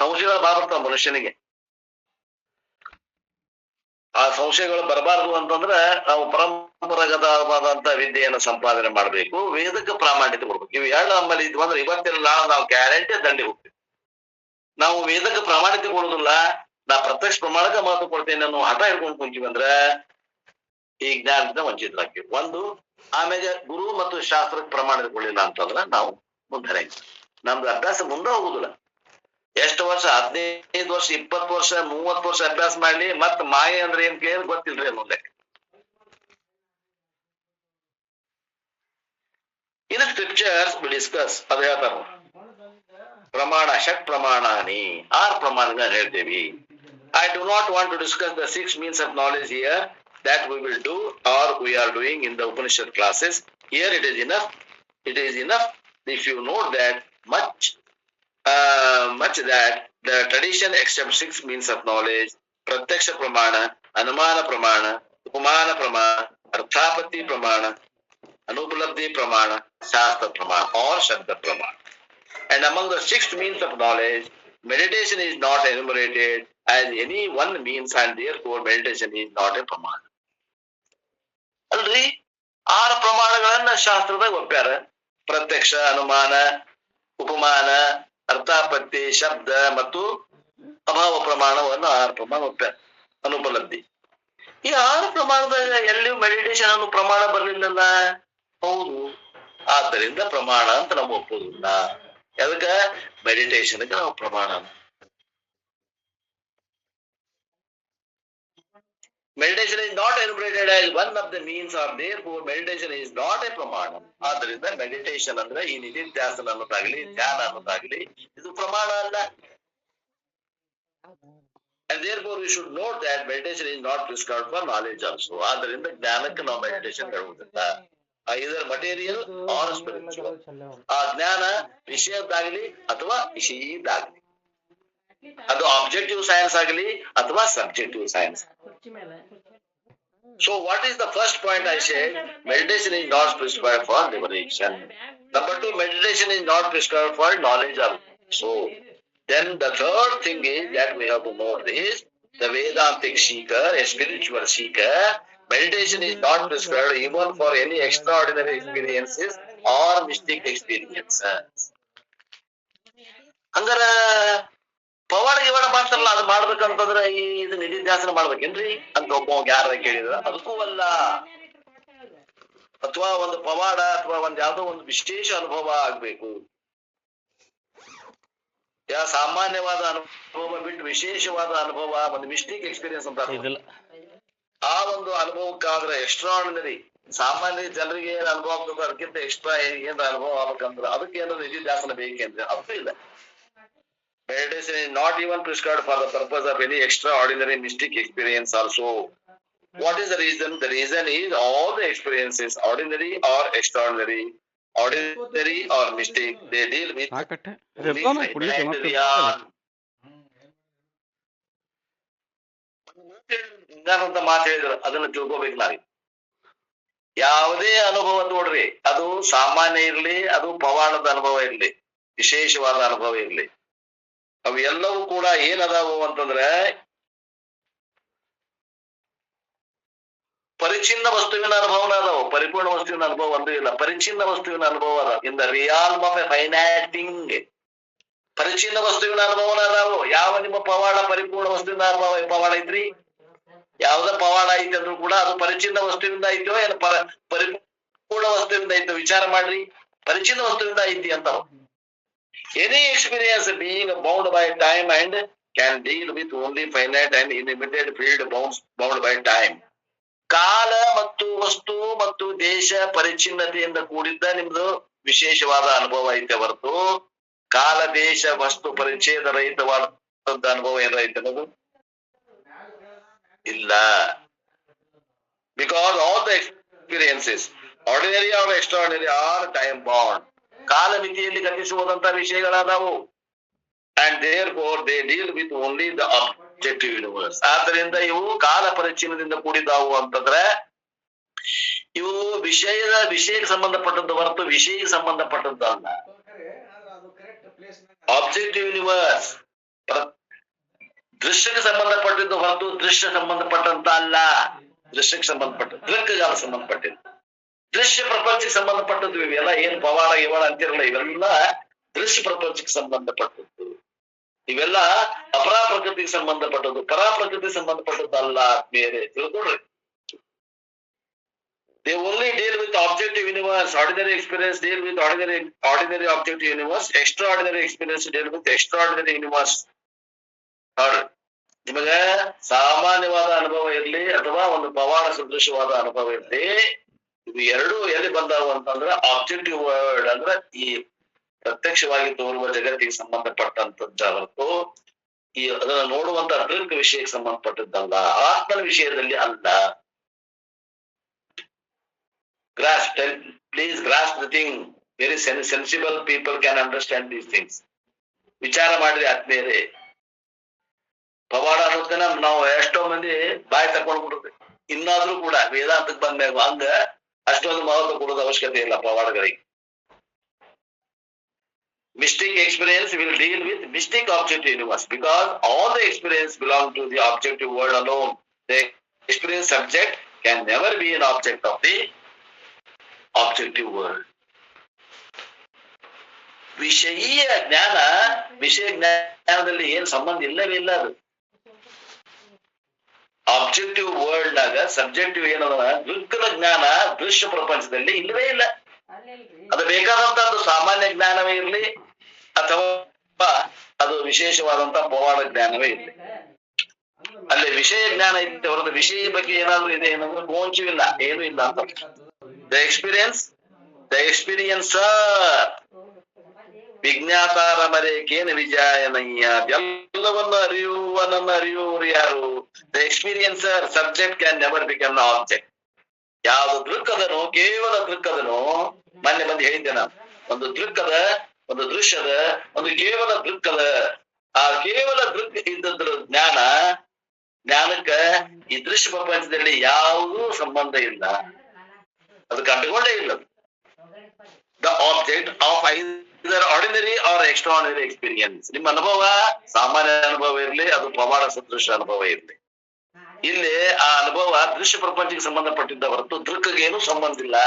ಸಂಶಯಗಳು ಬರ್ತಾವ ಮನುಷ್ಯನಿಗೆ. ಆ ಸಂಶಯಗಳು ಬರಬಾರದು ಅಂತಂದ್ರೆ ನಾವು ಪರಂಪರಾಗತವಾದಂತ ವಿದ್ಯೆಯನ್ನು ಸಂಪಾದನೆ ಮಾಡ್ಬೇಕು, ವೇದಕ್ಕೆ ಪ್ರಾಮಾಣ್ಯತೆ ಕೊಡ್ಬೇಕು. ಇವು ಎರಡು ನಮ್ಮಲ್ಲಿ ಇದ್ವು ಅಂದ್ರೆ ಇವತ್ತಿನ ನಾವು ಗ್ಯಾರಂಟಿ ದಂಡಿ ಹೋಗ್ತೀವಿ. ನಾವು ವೇದಕ್ಕೆ ಪ್ರಾಮಾಣ್ಯತೆ ಕೊಡುದಿಲ್ಲ, ನಾ ಪ್ರತ್ಯಕ್ಷ ಪ್ರಮಾಣಕ್ಕೆ ಮಹತ್ವ ಕೊಡ್ತೇನೆ ಅನ್ನೋ ಹಠ ಹಿಡ್ಕೊಂಡು ಕುಂತೀವಿ ಅಂದ್ರೆ ಈ ಜ್ಞಾನದಿಂದ ವಂಚಿತರಾಗ್ತೀವಿ. ಒಂದು, ಆಮೇಲೆ ಗುರು ಮತ್ತು ಶಾಸ್ತ್ರಕ್ಕೆ ಪ್ರಾಮಾಣ್ಯತೆ ಕೊಡ್ಲಿಲ್ಲ ಅಂತಂದ್ರೆ ನಾವು ಮುಂದೆ ನಮ್ದು ಅಭ್ಯಾಸ ಮುಂದೆ ಹೋಗುದಿಲ್ಲ. ಎಷ್ಟು ವರ್ಷ, 15 ವರ್ಷ, 20 ವರ್ಷ, 30 ವರ್ಷ ಅಭ್ಯಾಸ ಮಾಡ್ಲಿ, ಮತ್ ಮಾಯೆ ಅಂದ್ರೆ ಏನ್ ಕೇಳಿ ಗೊತ್ತಿಲ್ರಿ ಅನ್ನೋದೇ. ಇನ್ ಸ್ಕ್ರಿಪ್ಚರ್ಸ್ ವಿ ಡಿಸ್ಕಸ್, ಅದು ಹೇಳ್ತಾರ ಪ್ರಮಾಣ, ಷಟ್ ಪ್ರಮಾಣಾನಿ, 6 ಪ್ರಮಾಣಗಳನ್ನ ಹೇಳ್ತೇವಿ. I do not want to discuss the 6 means of knowledge here. That we will do, or we are doing in the Upanishad classes. Here it is enough. It is enough if you know that much that the tradition accepts 6 means of knowledge: pratyaksha pramana, anumana pramana, upamana pramana, arthapatti pramana, anupalabdhi pramana, shastra pramana or shabda pramana. And among the 6 means of knowledge, meditation is not enumerated as any one means, and therefore meditation is not a ಪ್ರಮಾಣ. ಅಲ್ರಿ 6 ಪ್ರಮಾಣಗಳನ್ನ ಶಾಸ್ತ್ರದಾಗ ಒಪ್ಪ್ಯಾರ. ಪ್ರತ್ಯಕ್ಷ, ಅನುಮಾನ, ಉಪಮಾನ, ಅರ್ಥಾಪತ್ತಿ, ಶಬ್ದ ಮತ್ತು ಅಭಾವ ಪ್ರಮಾಣವನ್ನು 6 ಪ್ರಮಾಣ ಒಪ್ಪ್ಯಾರ. ಅನುಪಲಬ್ಧಿ. ಈ 6 ಪ್ರಮಾಣದಾಗ ಎಲ್ಲಿಯೂ ಮೆಡಿಟೇಷನ್ ಅನ್ನೋ ಪ್ರಮಾಣ ಬರ್ಲಿಲ್ಲಲ್ಲ. ಹೌದು, ಆದ್ದರಿಂದ ಪ್ರಮಾಣ ಅಂತ ನಾವು ಒಪ್ಪುದಿಲ್ಲ. ಅದಕ್ಕ ಮೆಡಿಟೇಷನ್ಗೆ ನಾವು ಪ್ರಮಾಣ. Meditation is not enumerated as one of the means, or therefore meditation is not a ಪ್ರಮಾಣ. ಆದ್ದರಿಂದ ಮೆಡಿಟೇಷನ್ ಅಂದ್ರೆ ಈ ನಿಧಿಧ್ಯಾಸನ ಅನ್ನೋದಾಗ್ಲಿ, ಧ್ಯಾನ ಅನ್ನೋದಾಗ್ಲಿ ಇದು ಪ್ರಮಾಣ ಅಲ್ಲ. And therefore we should note that meditation is not prescribed for knowledge also. ಆದ್ದರಿಂದ ಜ್ಞಾನಕ್ಕೆ ನಾವು ಮೆಡಿಟೇಷನ್ ಹೇಳುವುದಿಲ್ಲ. ಇದರ ಮಟೀರಿಯಲ್ ಆರ್ ಸ್ಪಿರಿಚುವಲ್. ಆ ಜ್ಞಾನ ವಿಷಯದ್ದಾಗ್ಲಿ ಅಥವಾ ವಿಷಯದ್ದಾಗ್ಲಿ, ಅದು ಆಬ್ಜೆಕ್ಟಿವ್ ಸೈನ್ಸ್ ಆಗಲಿ ಅಥವಾ subjective science. So what is the first point I said? Meditation is not prescribed for liberation. Number 2, meditation is not prescribed for knowledge also. Then the third thing is that we have to note is the Vedantic seeker, a spiritual seeker, meditation is not prescribed even for any extraordinary experiences or mystic experiences. ಹಂಗಾರ ಪವಾಡ ಗಿವಾಡ ಮಾಡ್ತಾರಲ್ಲ, ಅದು ಮಾಡ್ಬೇಕಂತಂದ್ರ ಇದು ನಿಧಿಧ್ಯಾಸನ ಮಾಡ್ಬೇಕೇನ್ರಿ ಅಂತ ಒಬ್ಬ ಯಾರ ಕೇಳಿದ್ರ ಅದಕ್ಕೂ ಅಲ್ಲ. ಅಥವಾ ಒಂದು ಪವಾಡ ಅಥವಾ ಒಂದ್ ಯಾವ್ದೋ ಒಂದು ವಿಶೇಷ ಅನುಭವ ಆಗ್ಬೇಕು. ಸಾಮಾನ್ಯವಾದ ಅನುಭವ ಬಿಟ್ಟು ವಿಶೇಷವಾದ ಅನುಭವ, ಒಂದು ಮಿಸ್ಟಿಕ್ ಎಕ್ಸ್ಪೀರಿಯನ್ಸ್ ಅಂತ ಆ ಒಂದು ಅನುಭವಕ್ಕಾದ್ರೆ ಎಕ್ಸ್ಟ್ರಾರ್ಡಿನರಿ, ಸಾಮಾನ್ಯ ಜನರಿಗೆ ಏನ್ ಅನುಭವ ಆಗ್ಬೇಕು ಅದಕ್ಕಿಂತ ಎಕ್ಸ್ಟ್ರಾ ಏನ್ ಅನುಭವ ಆಗ್ಬೇಕಂದ್ರೆ ಅದಕ್ಕೆ ಏನಾದ್ರು ನಿಧಿಧ್ಯಾಸನ ಬೇಕೇಂದ್ರೆ ಅದಕ್ಕೂ ಇಲ್ಲ. Meditation is not even prescribed for the purpose of any extraordinary mystic experience also. What is the reason? The reason is all the experiences, ordinary or extraordinary, ordinary or mystic, they deal with ಅಂತ ಮಾತು ಹೇಳಿದ್ರು. ಅದನ್ನ ತಿಳ್ಕೋಬೇಕು ನಾವೀಗ. ಯಾವುದೇ ಅನುಭವ ನೋಡ್ರಿ, ಅದು ಸಾಮಾನ್ಯ ಇರ್ಲಿ, ಅದು ಪವಾಡದ ಅನುಭವ ಇರ್ಲಿ, ವಿಶೇಷವಾದ ಅನುಭವ ಇರ್ಲಿ, ಅವು ಎಲ್ಲವೂ ಕೂಡ ಏನದಾವು ಅಂತಂದ್ರೆ ಪರಿಚಿನ್ನ ವಸ್ತುವಿನ ಅನುಭವನ ಅದಾವು. ಪರಿಪೂರ್ಣ ವಸ್ತುವಿನ ಅನುಭವ ಒಂದು ಇಲ್ಲ, ಪರಿಚಿನ್ನ ವಸ್ತುವಿನ ಅನುಭವ ಅದ. In the realm of a finite thing ಪರಿಚಿನ್ನ ವಸ್ತುವಿನ ಅನುಭವನ ಅದಾವು. ಯಾವ ನಿಮ್ಮ ಪವಾಡ ಪರಿಪೂರ್ಣ ವಸ್ತುವಿನ ಅನುಭವ ಪವಾಡ ಐತ್ರಿ? ಯಾವ್ದ ಪವಾಡ ಐತಿ ಅಂದ್ರೂ ಕೂಡ ಅದು ಪರಿಚಿನ್ನ ವಸ್ತುವಿಂದ ಐತೋ ಏನು ಪರಿಪೂರ್ಣ ವಸ್ತುವಿಂದ ಐತೋ ವಿಚಾರ ಮಾಡ್ರಿ. ಪರಿಚಿನ್ನ ವಸ್ತುವಿಂದ ಐತಿ ಅಂತಾವ. Any experience being bound by time and can deal with only finite and limited field bound by time. ಕಾಲ ಮತ್ತು ವಸ್ತು ಮತ್ತು ದೇಶ ಪರಿಚಿನ್ನತೆಯಿಂದ ಕೂಡಿದ್ದ ನಿಮ್ದು ವಿಶೇಷವಾದ ಅನುಭವ ಐತೆ ಹೊರತು ಕಾಲ ದೇಶ ವಸ್ತು ಪರಿಚಯದ ರಹಿತವಾದ ಅನುಭವ ಏನೈತೆ ಅನ್ನೋದು ಇಲ್ಲ. Because all the experiences, ordinary or extraordinary, are time bound. ಕಾಲಮಿತಿಯಲ್ಲಿ ಗತಿಸುವುದಂತ ವಿಷಯಗಳಾದವು. And therefore they deal with only the objective universe. ಆದ್ದರಿಂದ ಇವು ಕಾಲ ಪರಿಚಿನ್ನದಿಂದ ಕೂಡಿದಾವು ಅಂತಂದ್ರೆ ಇವು ವಿಷಯಕ್ಕೆ ಸಂಬಂಧಪಟ್ಟದ್ದು ಹೊರತು ವಿಷಯಕ್ಕೆ ಸಂಬಂಧಪಟ್ಟದ್ದು ಅಲ್ಲ. ಆಬ್ಜೆಕ್ಟಿವ್ ಯೂನಿವರ್ಸ್ ದೃಶ್ಯಕ್ಕೆ ಸಂಬಂಧಪಟ್ಟಿದ್ದು ಹೊರತು ದೃಶ್ಯ ಸಂಬಂಧಪಟ್ಟಂತ ಅಲ್ಲ. ದೃಶ್ಯಕ್ಕೆ ಸಂಬಂಧಪಟ್ಟದ್ದು, ದೃಕ್ಕಗಾಲ ಸಂಬಂಧಪಟ್ಟಿದ್ದು, ದೃಶ್ಯ ಪ್ರಪಂಚಕ್ಕೆ ಸಂಬಂಧಪಟ್ಟದ್ದು. ಇವೆಲ್ಲ ಏನ್ ಪವಾಡ ಗಿವಾಡ ಅಂತಿರಲ್ಲ, ಇವೆಲ್ಲ ದೃಶ್ಯ ಪ್ರಪಂಚಕ್ಕೆ ಸಂಬಂಧಪಟ್ಟದ್ದು. ಇವೆಲ್ಲ ಅಪರಾ ಪ್ರಕೃತಿಗೆ ಸಂಬಂಧಪಟ್ಟದ್ದು, ಪರಾ ಪ್ರಕೃತಿಗೆ ಸಂಬಂಧಪಟ್ಟದ್ದು ಅಲ್ಲ. ಬೇರೆ ತಿಳ್ಕೊಡ್ರಿ. They only deal with objective universe. Ordinary experience deal with ordinary objective universe. Extraordinary experience deal with extraordinary universe. ನಿಮಗ ಸಾಮಾನ್ಯವಾದ ಅನುಭವ ಇರ್ಲಿ ಅಥವಾ ಒಂದು ಪವಾಡ ಸದೃಶವಾದ ಅನುಭವ ಇರ್ಲಿ, ಇದು ಎರಡು ಎಲ್ಲಿ ಬಂದಾವು ಅಂತಂದ್ರ ಆಬ್ಜೆಕ್ಟಿವ್ ವರ್ಡ್ ಅಂದ್ರೆ ಈ ಪ್ರತ್ಯಕ್ಷವಾಗಿ ತೋರುವ ಜಗತ್ತಿಗೆ ಸಂಬಂಧಪಟ್ಟಂತದ್ದ ಹೊರತು ಈ ಅದನ್ನ ನೋಡುವಂತ ದೃಕ್ ವಿಷಯಕ್ಕೆ ಸಂಬಂಧಪಟ್ಟದ್ದಲ್ಲ, ಆತ್ಮನ ವಿಷಯದಲ್ಲಿ ಅಲ್ಲ. Please grasp the thing. Very sensible people can understand these things. ವಿಚಾರ ಮಾಡ್ರಿ ಆತ್ಮೀಯರೇ. ಪವಾಡ ಅನ್ನೋದನ್ನ ನಾವು ಎಷ್ಟೋ ಮಂದಿ ಬಾಯಿ ತಕೊಂಡ್ಬಿಡ್ರಿ. ಇನ್ನಾದ್ರೂ ಕೂಡ ವೇದಾಂತಕ್ಕೆ ಬಂದ್ಮ್ಯಾಗ ಹಂಗ ಅಷ್ಟೊಂದು ಮಹತ್ವ ಕೊಡೋದು ಅವಶ್ಯಕತೆ ಇಲ್ಲ ಪವಾಡಗಳಿಗೆ. Mystic experience will deal with mystic objective universe because all the experience belong to the objective world alone. The experience subject can never be an object of the objective world. ವಿಷಯೀಯ ಜ್ಞಾನ ವಿಷಯ ಜ್ಞಾನದಲ್ಲಿ ಏನ್ ಸಂಬಂಧ ಇಲ್ಲವೇ ಇಲ್ಲ. ಅದು ಆಬ್ಜೆಕ್ಟಿವ್ ವರ್ಲ್ಡ್ ನಾಗ subjective ಏನದ ದೃಕ್ಕದ ಜ್ಞಾನ ದೃಶ್ಯ ಪ್ರಪಂಚದಲ್ಲಿ ಇಲ್ಲವೇ ಇಲ್ಲ. ಅದು ಬೇಕಾದಂತದ್ದು ಸಾಮಾನ್ಯ ಜ್ಞಾನವೇ ಇರಲಿ ಅಥವಾ ಅದು ವಿಶೇಷವಾದಂತ ಪವಾಡ ಜ್ಞಾನವೇ ಇರಲಿ, ಅಲ್ಲಿ ವಿಷಯ ಜ್ಞಾನ ಇರುತ್ತೆ ಹೊರತು ವಿಷಯ ಬಗ್ಗೆ ಏನಾದ್ರು ಇದೆ ಏನಂದ್ರೆ ಗೋಂಚು ಇಲ್ಲ, ಏನು ಇಲ್ಲ ಅಂತ. ದ ಎಕ್ಸ್ಪೀರಿಯನ್ಸರ್ ವಿಜ್ಞಾತಾರ ಮರೇಕೇನ ವಿಜಯನಯ್ಯ, ಎಲ್ಲವನ್ನು ಅರಿಯುವವರು ಯಾರು? The experiencer subject can never become the object. ಯಾವ್ದು ದೃಕ್ಕದನು ಕೇವಲ ದೃಕ್ಕದನು, ಮೊನ್ನೆ ಬಂದು ಹೇಳಿದ್ದೆ ನಾನು, ಒಂದು ದೃಕ್ಕದ, ಒಂದು ದೃಶ್ಯದ, ಒಂದು ಕೇವಲ ದೃಕ್ಕದ. ಆ ಕೇವಲ ದೃಕ್ ಇದ್ದದ್ರ ಜ್ಞಾನಕ್ಕ ಈ ದೃಶ್ಯ ಪ್ರಪಂಚದಲ್ಲಿ ಯಾವುದೂ ಸಂಬಂಧ ಇಲ್ಲ, ಅದಕ್ಕೆ ಅಂಟಿಕೊಂಡೇ ಇಲ್ಲ. The object of either ordinary or extraordinary experience. ನಿಮ್ಮ ಅನುಭವ ಸಾಮಾನ್ಯ ಅನುಭವ ಇರ್ಲಿ, ಅದು ಪವಾಡ ಸದೃಶ ಅನುಭವ ಇರ್ಲಿ, ಇಲ್ಲಿ ಆ ಅನುಭವ ದೃಶ್ಯ ಪ್ರಪಂಚಕ್ಕೆ ಸಂಬಂಧಪಟ್ಟಿದ್ದ ಹೊರತು ದೃಕ್ಕಗೆ ಏನು ಸಂಬಂಧ ಇಲ್ಲ.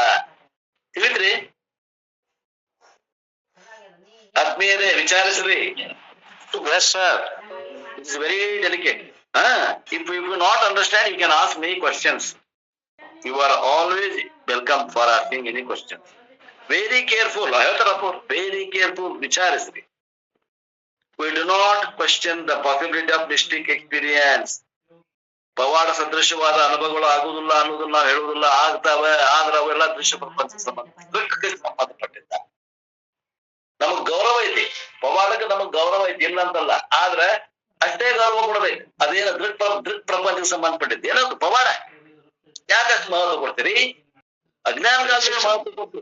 ತಿಳಿದ್ರಿ ಆತ್ಮೀಯರೇ? ವಿಚಾರಿಸ್ರಿ. It's very delicate. If you do not understand, you can ask me questions. You are always welcome for asking any questions. Very careful. I have to report. Very careful. ವಿಚಾರಿಸ್ರಿ. We do not question the possibility of mystic experience. ಪವಾಡ ಸದೃಶವಾದ ಅನುಭವಗಳು ಆಗುವುದಿಲ್ಲ ಅನ್ನೋದನ್ನ ನಾವು ಹೇಳುವುದಿಲ್ಲ, ಆಗ್ತಾವೆ. ಆದ್ರೆ ಅವೆಲ್ಲ ದೃಶ್ಯ ಪ್ರಪಂಚಕ್ಕೆ ಸಂಬಂಧಪಟ್ಟಿದ್ದ. ನಮಗ್ ಗೌರವ ಐತಿ, ಪವಾಡಕ್ಕೆ ನಮಗ್ ಗೌರವ ಐತಿ, ಇಲ್ಲ ಅಂತಲ್ಲ. ಆದ್ರೆ ಅಷ್ಟೇ ಗೌರವ ಕೊಡ್ಬೇಕು. ಅದೇನ ದೃಕ್ ಪ್ರಪಂಚಕ್ಕೆ ಸಂಬಂಧಪಟ್ಟಿದ್ದು ಏನದು ಪವಾಡ. ಯಾಕಷ್ಟು ಮಹತ್ವ ಕೊಡ್ತೀರಿ? ಅಜ್ಞಾನ ಕಾಲದಲ್ಲಿ ಮಹತ್ವ ಕೊಟ್ಟು,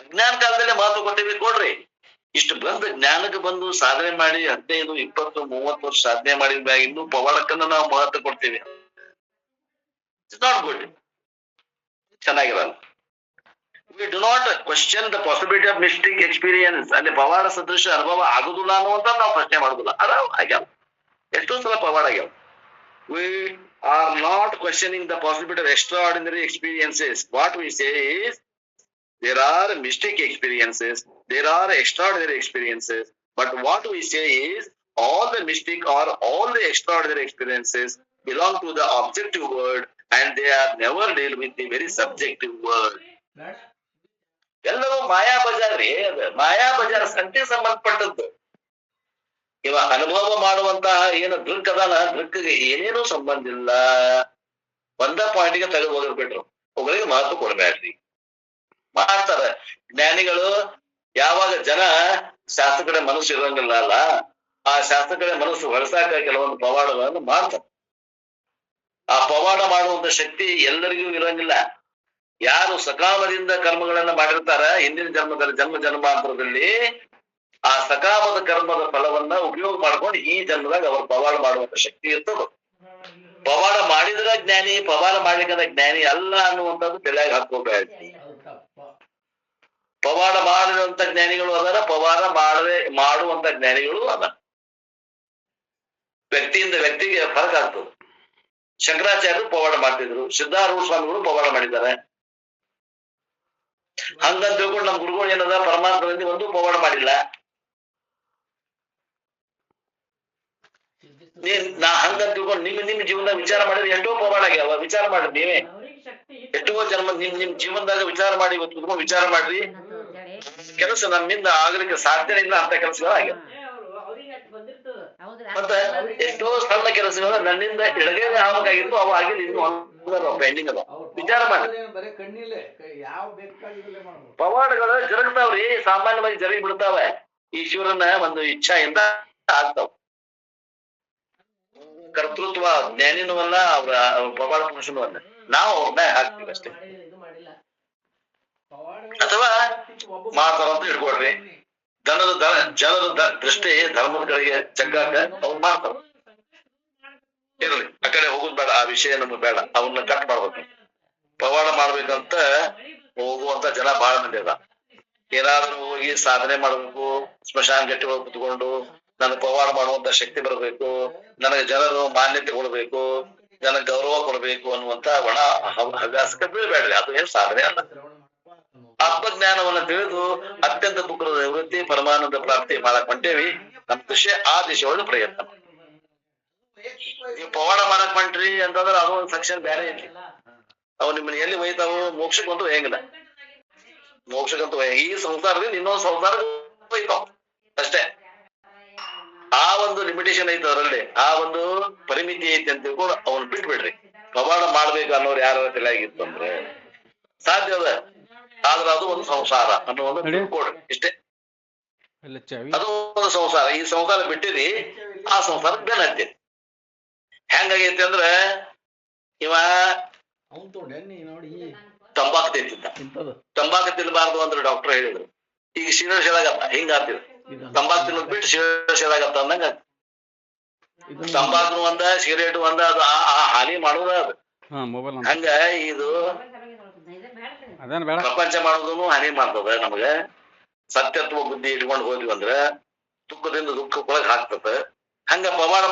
ಅಜ್ಞಾನ ಕಾಲದಲ್ಲೇ ಮಹತ್ವ ಕೊಟ್ಟಿವಿ, ಕೊಡ್ರಿ. ಇಷ್ಟು ಬಂದು ಜ್ಞಾನಕ್ಕೆ ಬಂದು ಸಾಧನೆ ಮಾಡಿ 15, 20, 30 ವರ್ಷ ಸಾಧನೆ ಮಾಡಿದ ಮ್ಯಾಗ ಇನ್ನೂ ಪವಾಡಕ್ಕನ್ನ ನಾವು ಮಹತ್ವ ಕೊಡ್ತೀವಿ. ಇಟ್ಸ್ ನಾಟ್ ಗುಡ್, ಚೆನ್ನಾಗಿರಲ್ಲ. We do not question the possibility of mystic experience. ಅಲ್ಲಿ ಪವಾಡ ಸದೃಶ ಅನುಭವ ಆಗುದಿಲ್ಲ ಅನ್ನುವಂತ ನಾವು ಪ್ರಶ್ನೆ ಮಾಡುದಿಲ್ಲ. ಅದಾವ ಆಗ್ಯಾವ, ಎಷ್ಟೋ ಸಲ ಪವಾಡ ಆಗ್ಯಾವ. We are not questioning the possibility of extraordinary experiences. What we say is there are mystic experiences, there are extraordinary experiences, but what we say is all the mystic or all the extraordinary experiences belong to the objective world and they are never deal with the very subjective world. ಎಲ್ಲವೂ ಮಾಯಾ ಬಜಾರ್ ರೀ. ಅದು ಮಾಯಾ ಬಜಾರ್ ಸಂತೆ ಸಂಬಂಧಪಟ್ಟದ್ದು. ಇವ ಅನುಭವ ಮಾಡುವಂತಹ ಏನು ದೃಕ್ ಅದಾನ, ದೃಕ್ಗೆ ಏನೇನೂ ಸಂಬಂಧ ಇಲ್ಲ. ಒಂದ ಪಾಯಿಂಟ್ಗೆ ತೆಗೆದು ಹೋಗಿರ್ಬಿಟ್ರು, ಒಬ್ಬರಿಗೆ ಮಹತ್ವ ಕೊಡ್ಬೇಡ್ರಿ. ಮಾಡ್ತಾರ ಜ್ಞಾನಿಗಳು. ಯಾವಾಗ ಜನ ಶಾಸ್ತ್ರ ಕಡೆ ಮನಸ್ಸು ಇರಂಗಿಲ್ಲ ಅಲ್ಲ, ಆ ಶಾಸ್ತ್ರ ಕಡೆ ಮನಸ್ಸು ಹೊಳಸಾಕ ಕೆಲವೊಂದು ಪವಾಡಗಳನ್ನು ಮಾಡ್ತಾರೆ. ಆ ಪವಾಡ ಮಾಡುವಂತ ಶಕ್ತಿ ಎಲ್ಲರಿಗೂ ಇರಂಗಿಲ್ಲ. ಯಾರು ಸಕಾಮದಿಂದ ಕರ್ಮಗಳನ್ನ ಮಾಡಿರ್ತಾರ ಹಿಂದಿನ ಜನ್ಮದಲ್ಲಿ ಜನ್ಮಾಂತರದಲ್ಲಿ, ಆ ಸಕಾಮದ ಕರ್ಮದ ಫಲವನ್ನ ಉಪಯೋಗ ಮಾಡ್ಕೊಂಡು ಈ ಜನ್ಮದಾಗ ಅವ್ರು ಪವಾಡ ಮಾಡುವಂತ ಶಕ್ತಿ ಇರ್ತದ. ಪವಾಡ ಮಾಡಿದ್ರ ಜ್ಞಾನಿ, ಪವಾಡ ಮಾಡ್ಲಿಕ್ಕಂದ್ರ ಜ್ಞಾನಿ ಅಲ್ಲ ಅನ್ನುವಂಥದ್ದು ತಲೆಯಾಗ ಹಾಕೋಬೇಡಿ. ಪವಾಡ ಮಾಡಿದಂತ ಜ್ಞಾನಿಗಳು ಅದಾರ, ಪವಾಡ ಮಾಡುವಂತ ಜ್ಞಾನಿಗಳು ಅದ. ವ್ಯಕ್ತಿಯಿಂದ ವ್ಯಕ್ತಿಗೆ ಫರಕ್ ಆಗ್ತದೆ. ಶಂಕರಾಚಾರ್ಯರು ಪವಾಡ ಮಾಡ್ತಿದ್ರು, ಸಿದ್ಧಾರೂಢ ಸ್ವಾಮಿಗಳು ಪವಾಡ ಮಾಡಿದ್ದಾರೆ. ಹಂಗಂತ ತಿಳ್ಕೊಂಡು ನಮ್ ಗುರುಗಳು ಏನದ ಪರಮಾತ್ಮದಲ್ಲಿ ಒಂದು ಪವಾಡ ಮಾಡಿಲ್ಲ. ನಾ ಹಂಗಂತ ತಿಳ್ಕೊಂಡು ನಿಮ್ ಜೀವನದಾಗ ವಿಚಾರ ಮಾಡಿದ್ರೆ ಎಷ್ಟೋ ಪವಾಡ ಆಗ್ಯಾವ. ವಿಚಾರ ಮಾಡ್ರಿ ನೀವೇ, ಎಷ್ಟೋ ಜನ್ಮ ನಿಮ್ ಜೀವನದಾಗ ವಿಚಾರ ಮಾಡಿ, ಇವತ್ತು ವಿಚಾರ ಮಾಡ್ರಿ. ಕೆಲಸ ನಮ್ಮಿಂದ ಆಗ್ಲಿಕ್ಕೆ ಸಾಧ್ಯನೇ ಇಲ್ಲ ಅಂತ ಕೆಲಸಗಳು ಆಗ್ಯಾವ. ಮತ್ತೆ ಎಷ್ಟೋ ಸಣ್ಣ ಕೆಲಸಗಳು ನನ್ನಿಂದ ಎಡಗಡೆ ಆವಾಗಿತ್ತು, ಅವ ಆಗಿಲ್ಲ, ಇನ್ನು ಪೆಂಡಿಂಗ್ ಅದ. ವಿಚಾರ ಮಾಡಿ. ಪವಾಡಗಳು ಜರುಗ್ತಾವ್ರಿ, ಸಾಮಾನ್ಯವಾಗಿ ಜರುಗಿ ಬಿಡ್ತಾವೆ. ಈಶ್ವರನ ಒಂದು ಇಚ್ಛೆಯಿಂದ ಆಗ್ತಾವ. ಕರ್ತೃತ್ವ ಜ್ಞಾನಿನೂ ಅಲ್ಲ, ಅವ್ರ ಪವಾಡ ಪುರುಷನೂ ಅಲ್ಲ. ನಾವು ಅವ್ರನ್ನ ಹಾಕ್ತೀವಿ ಅಷ್ಟೇ. ಅಥವಾ ಮಾಡ್ತಾರಂತ ಇಟ್ಕೊಳ್ರಿ. ಜನರ ದೃಷ್ಟಿ ಧರ್ಮದ ಕಡೆಗೆ ಜಗ್ಗಾಕ ಅವ್ರು ಮಾಡ್ತಾರ. ಇರ್ಲಿ, ಆ ಕಡೆ ಹೋಗುದ್ ಬೇಡ, ಆ ವಿಷಯ ನಮ್ಗೆ ಬೇಡ, ಅವನ್ನ ಕಟ್ ಮಾಡ್ಬೇಕು. ಪವಾಡ ಮಾಡ್ಬೇಕಂತ ಹೋಗುವಂತ ಜನ ಬಹಳ ಮಂದಿ ಅದ. ಏನಾದ್ರೂ ಹೋಗಿ ಸಾಧನೆ ಮಾಡ್ಬೇಕು, ಸ್ಮಶಾನ ಗಟ್ಟಿ ಒಳಗೆ ಕುತ್ಕೊಂಡು ನನಗೆ ಪವಾಡ ಮಾಡುವಂತ ಶಕ್ತಿ ಬರಬೇಕು, ನನಗೆ ಜನರು ಮಾನ್ಯತೆ ಕೊಡ್ಬೇಕು, ನನಗೆ ಗೌರವ ಕೊಡ್ಬೇಕು ಅನ್ನುವಂತ ಒಣ ಹವ್ಯಾಸಕ್ಕೆ ಬೀಳ್ಬೇಡ್ರಿ. ಅದು ಏನ್ ಸಾಧನೆ ಅಲ್ಲ. ಆತ್ಮಜ್ಞಾನವನ್ನ ತಿಳಿದು ಅತ್ಯಂತ ದುಃಖದ ನಿವೃತ್ತಿ ಪರಮಾನಂದ ಪ್ರಾಪ್ತಿ ಮಾಡಕ್ ಹೊಂಟೇವಿ. ನಮ್ ದಿಶೆ ಆ ದಿಶೆ ಒಳಗೆ ಪ್ರಯತ್ನ. ನೀವು ಪವಾಡ ಮಾಡಕ್ ಹೊಂಟ್ರಿ ಅಂತಂದ್ರೆ ಅದು ಒಂದು ಸೆಕ್ಷನ್ ಬೇರೆ ಐತಿ. ಅವು ನಿಮ್ಮನ್ನ ಎಲ್ಲಿ ಒಯ್ತಾವು? ಮೋಕ್ಷಕ್ಕಂತೂ ಹೆಂಗಿಲ್ಲ. ಮೋಕ್ಷಕ್ಕಂತೂ ಈ ಸಂಸಾರದಿಂದ ಇನ್ನೊಂದು ಸಂಸಾರ ಒಯ್ತಾವ ಅಷ್ಟೇ. ಆ ಒಂದು ಲಿಮಿಟೇಷನ್ ಐತೆ ಅವರಲ್ಲಿ, ಆ ಒಂದು ಪರಿಮಿತಿ ಐತಿ ಅಂತ ತಿಳ್ಕೊಂಡು ಅವನ್ ಬಿಟ್ಬಿಡ್ರಿ. ಪವಾಡ ಮಾಡ್ಬೇಕು ಅನ್ನೋರು ಯಾರ ತಲೆಯಾಗಿತ್ತು ಅಂದ್ರೆ ಸಾಧ್ಯ ಅದ, ಆದ್ರೆ ಅದು ಒಂದು ಸಂಸಾರ ಅನ್ನೋ ಒಂದು ತಿಳ್ಕೊಡ್ರಿ ಇಷ್ಟೇ. ಅದು ಒಂದು ಸಂಸಾರ. ಈ ಸಂಸಾರ ಬಿಟ್ಟಿರಿ, ಆ ಸಂಸಾರಕ್ಕೆ ಬೆನ್ ಹತ್ತಿ. ಹೆಂಗಾಗೈತಿ ಅಂದ್ರೆ ಇವ ತಂಬಾಕು ತಿಂತಿದ್ದ. ತಂಬಾಕು ತಿನ್ಬಾರ್ದು ಅಂದ್ರೆ ಡಾಕ್ಟರ್ ಹೇಳಿದ್ರು. ಈಗ ಸಿಗರೇಟ್ ಸೇದಾಗತ್ತ ಹಿಂಗ ಆಗ್ತಿದ್ರು. ತಂಬಾಕು ತಿನ್ನೋದ್ ಬಿಟ್ಟು ಸಿಗರೇಟ್ ಸೇದಾಗತ್ತ ಅಂದಂಗ. ತಂಬಾಕು ಒಂದ ಸಿಗರೇಟ್ ಒಂದ, ಅದು ಹಾನಿ ಮಾಡೋದ ಅದು. ಹಂಗ ಇದು ಪ್ರಪಂಚ ಮಾಡೋದನ್ನು ಹಾನಿ ಮಾಡ್ತದ. ನಮಗ ಸತ್ಯತ್ವ ಬುದ್ಧಿ ಇಟ್ಕೊಂಡು ಹೋದ್ವಿ ಅಂದ್ರ ದುಃಖದಿಂದ ದುಃಖಕ್ಕೊಳಗ್ ಹಾಕ್ತದ. ಹಂಗ ಪವಾಡ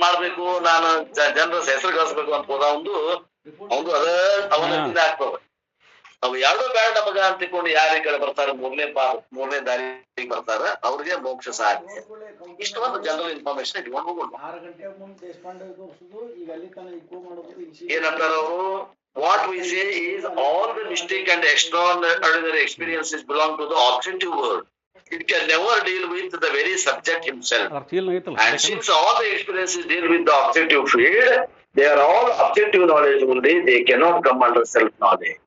ಮಾಡ್ಬೇಕು, ನಾನು ಜನರ ಹೆಸರು ಗಳಿಸ್ಬೇಕು ಅಂತ ಹೋದ ಒಂದು ಅದ ಅವನದಿಂದ ಆಗ್ತದ. ಅವು ಎರಡೂ ಬೇಡ ನಮಗ ಅಂತ ತಿಳ್ಕೊಂಡು ಯಾರ ಈ ಕಡೆ ಬರ್ತಾರ, ಮೂರನೇ ದಾರಿಗೆ ಬರ್ತಾರ, ಅವ್ರಿಗೆ ಮೋಕ್ಷ ಸಾಧ್ಯ. ಇಷ್ಟೊಂದು ಜನರಲ್ ಇನ್ಫಾರ್ಮೇಶನ್ ಇಟ್ಕೊಂಡು ಹೋಗೋಣ. ಏನಂತಾರ ಅವರು? What we say is all the mystic and extraordinary experiences belong to the objective world. It can never deal with the very subject himself. And since all the experiences deal with the objective field, they are all objective knowledge only. They cannot come under self knowledge.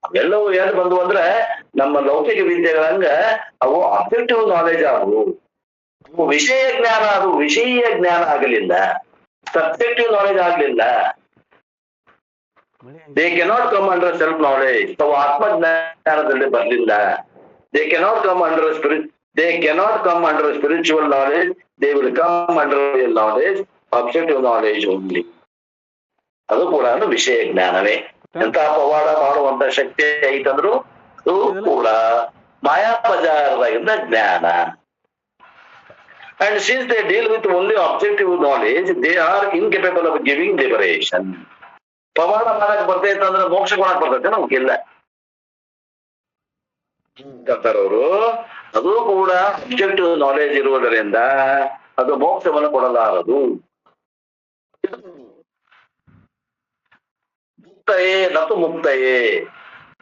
ಅವೆಲ್ಲವೂ ಏನ್ ಬಂದು ಅಂದ್ರೆ ನಮ್ಮ ಲೌಕಿಕ ವಿದ್ಯೆಗಳಂಗ ಅವು objective knowledge ಆದವು. ಅವು ವಿಷಯ ಜ್ಞಾನ, ಅದು ವಿಷಯ ಜ್ಞಾನ ಆಗಲಿಲ್ಲ, ಸಬ್ಜೆಕ್ಟಿವ್ ನಾಲೆಜ್ ಆಗ್ಲಿಲ್ಲ. They cannot come under self knowledge. ಅವು ಆತ್ಮಜ್ಞಾನದಲ್ಲಿ ಬರ್ಲಿಲ್ಲ. They cannot come under spiritual knowledge. They will come under real knowledge, objective knowledge only. ಅದು ಕೂಡ ವಿಷಯ ಜ್ಞಾನವೇ. ಎಂತ ಪವಾಡ ಮಾಡುವಂತ ಶಕ್ತಿ ಐತಂದ್ರು ಅದು ಕೂಡ ಮಾಯಾ ಬಜಾರದಾಗಿಂದ ಜ್ಞಾನ. And since they deal with only objective knowledge, they are incapable of giving liberation. ಪವಾಡ ಮಾಡಕ್ ಬರ್ತೈತೆ ಅಂದ್ರೆ ಮೋಕ್ಷ ಕೊಡಕ್ ಬರ್ತೈತೆ ನಮ್ಗಿಲ್ಲ ಅವರು. ಅದು ಕೂಡ ಅಬ್ಜೆಕ್ಟಿವ್ ನಾಲೆಜ್ ಇರುವುದರಿಂದ ಅದು ಮೋಕ್ಷವನ್ನು ಕೊಡಲಾರದು. ಮುಕ್ತಯೇ ನತು ಮುಕ್ತಯೇ.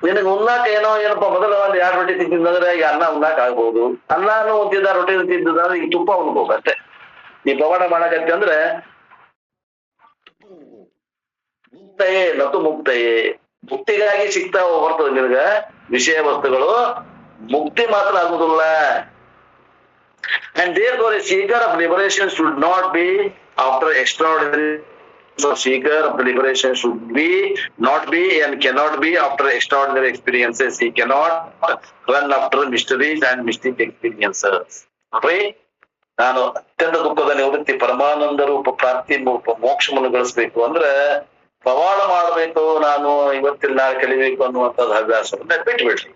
ನಿನಗೆ ಉಣ್ಣಾಕ ಏನಪ್ಪ ಮೊದಲ ಒಂದು 2 ರೊಟ್ಟಿ ತಿಂತಿದ್ರೆ ಈಗ ಅನ್ನ ಉಣ್ಣಾಕ ಆಗ್ಬಹುದು. ಅನ್ನನು ತಿಂದ ರೊಟ್ಟಿ ತಿಂತಿದ್ರೆ ಈಗ ತುಪ್ಪ ಉಣ್ಬೇಕು ಅಷ್ಟೇ. ಈ ಪವಾಡ ಮಾಡಕತ್ತಿ ಅಂದ್ರೆ ಮುಕ್ತಯೇ ನತು ಮುಕ್ತಯೇ. ಮುಕ್ತಿಗಾಗಿ ಸಿಗ್ತಾ ಬರ್ತದೆ ನಿನಗ ವಿಷಯ ವಸ್ತುಗಳು, ಮುಕ್ತಿ ಮಾತ್ರ ಆಗುದಿಲ್ಲ. And therefore a seeker of liberation should not be after extraordinary. So seeker of liberation should not be and cannot be after extraordinary experiences. He cannot run after mysteries and mystic experiences. ನಾನು ಅತ್ಯಂತ ದುಃಖದ ನಿವೃತ್ತಿ ಪರಮಾನಂದ ರೂಪ ಪ್ರಾಪ್ತಿ ಮೋಕ್ಷವನ್ನು ಗಳಿಸ್ಬೇಕು ಅಂದ್ರೆ ಪವಾಡ ಮಾಡ್ಬೇಕು, ನಾನು ಇವತ್ತಿನ ನಾಳೆ ಕಲಿಬೇಕು ಅನ್ನುವಂಥದ್ದು ಹವ್ಯಾಸವನ್ನ ಬಿಟ್ಬಿಡ್ರಿ.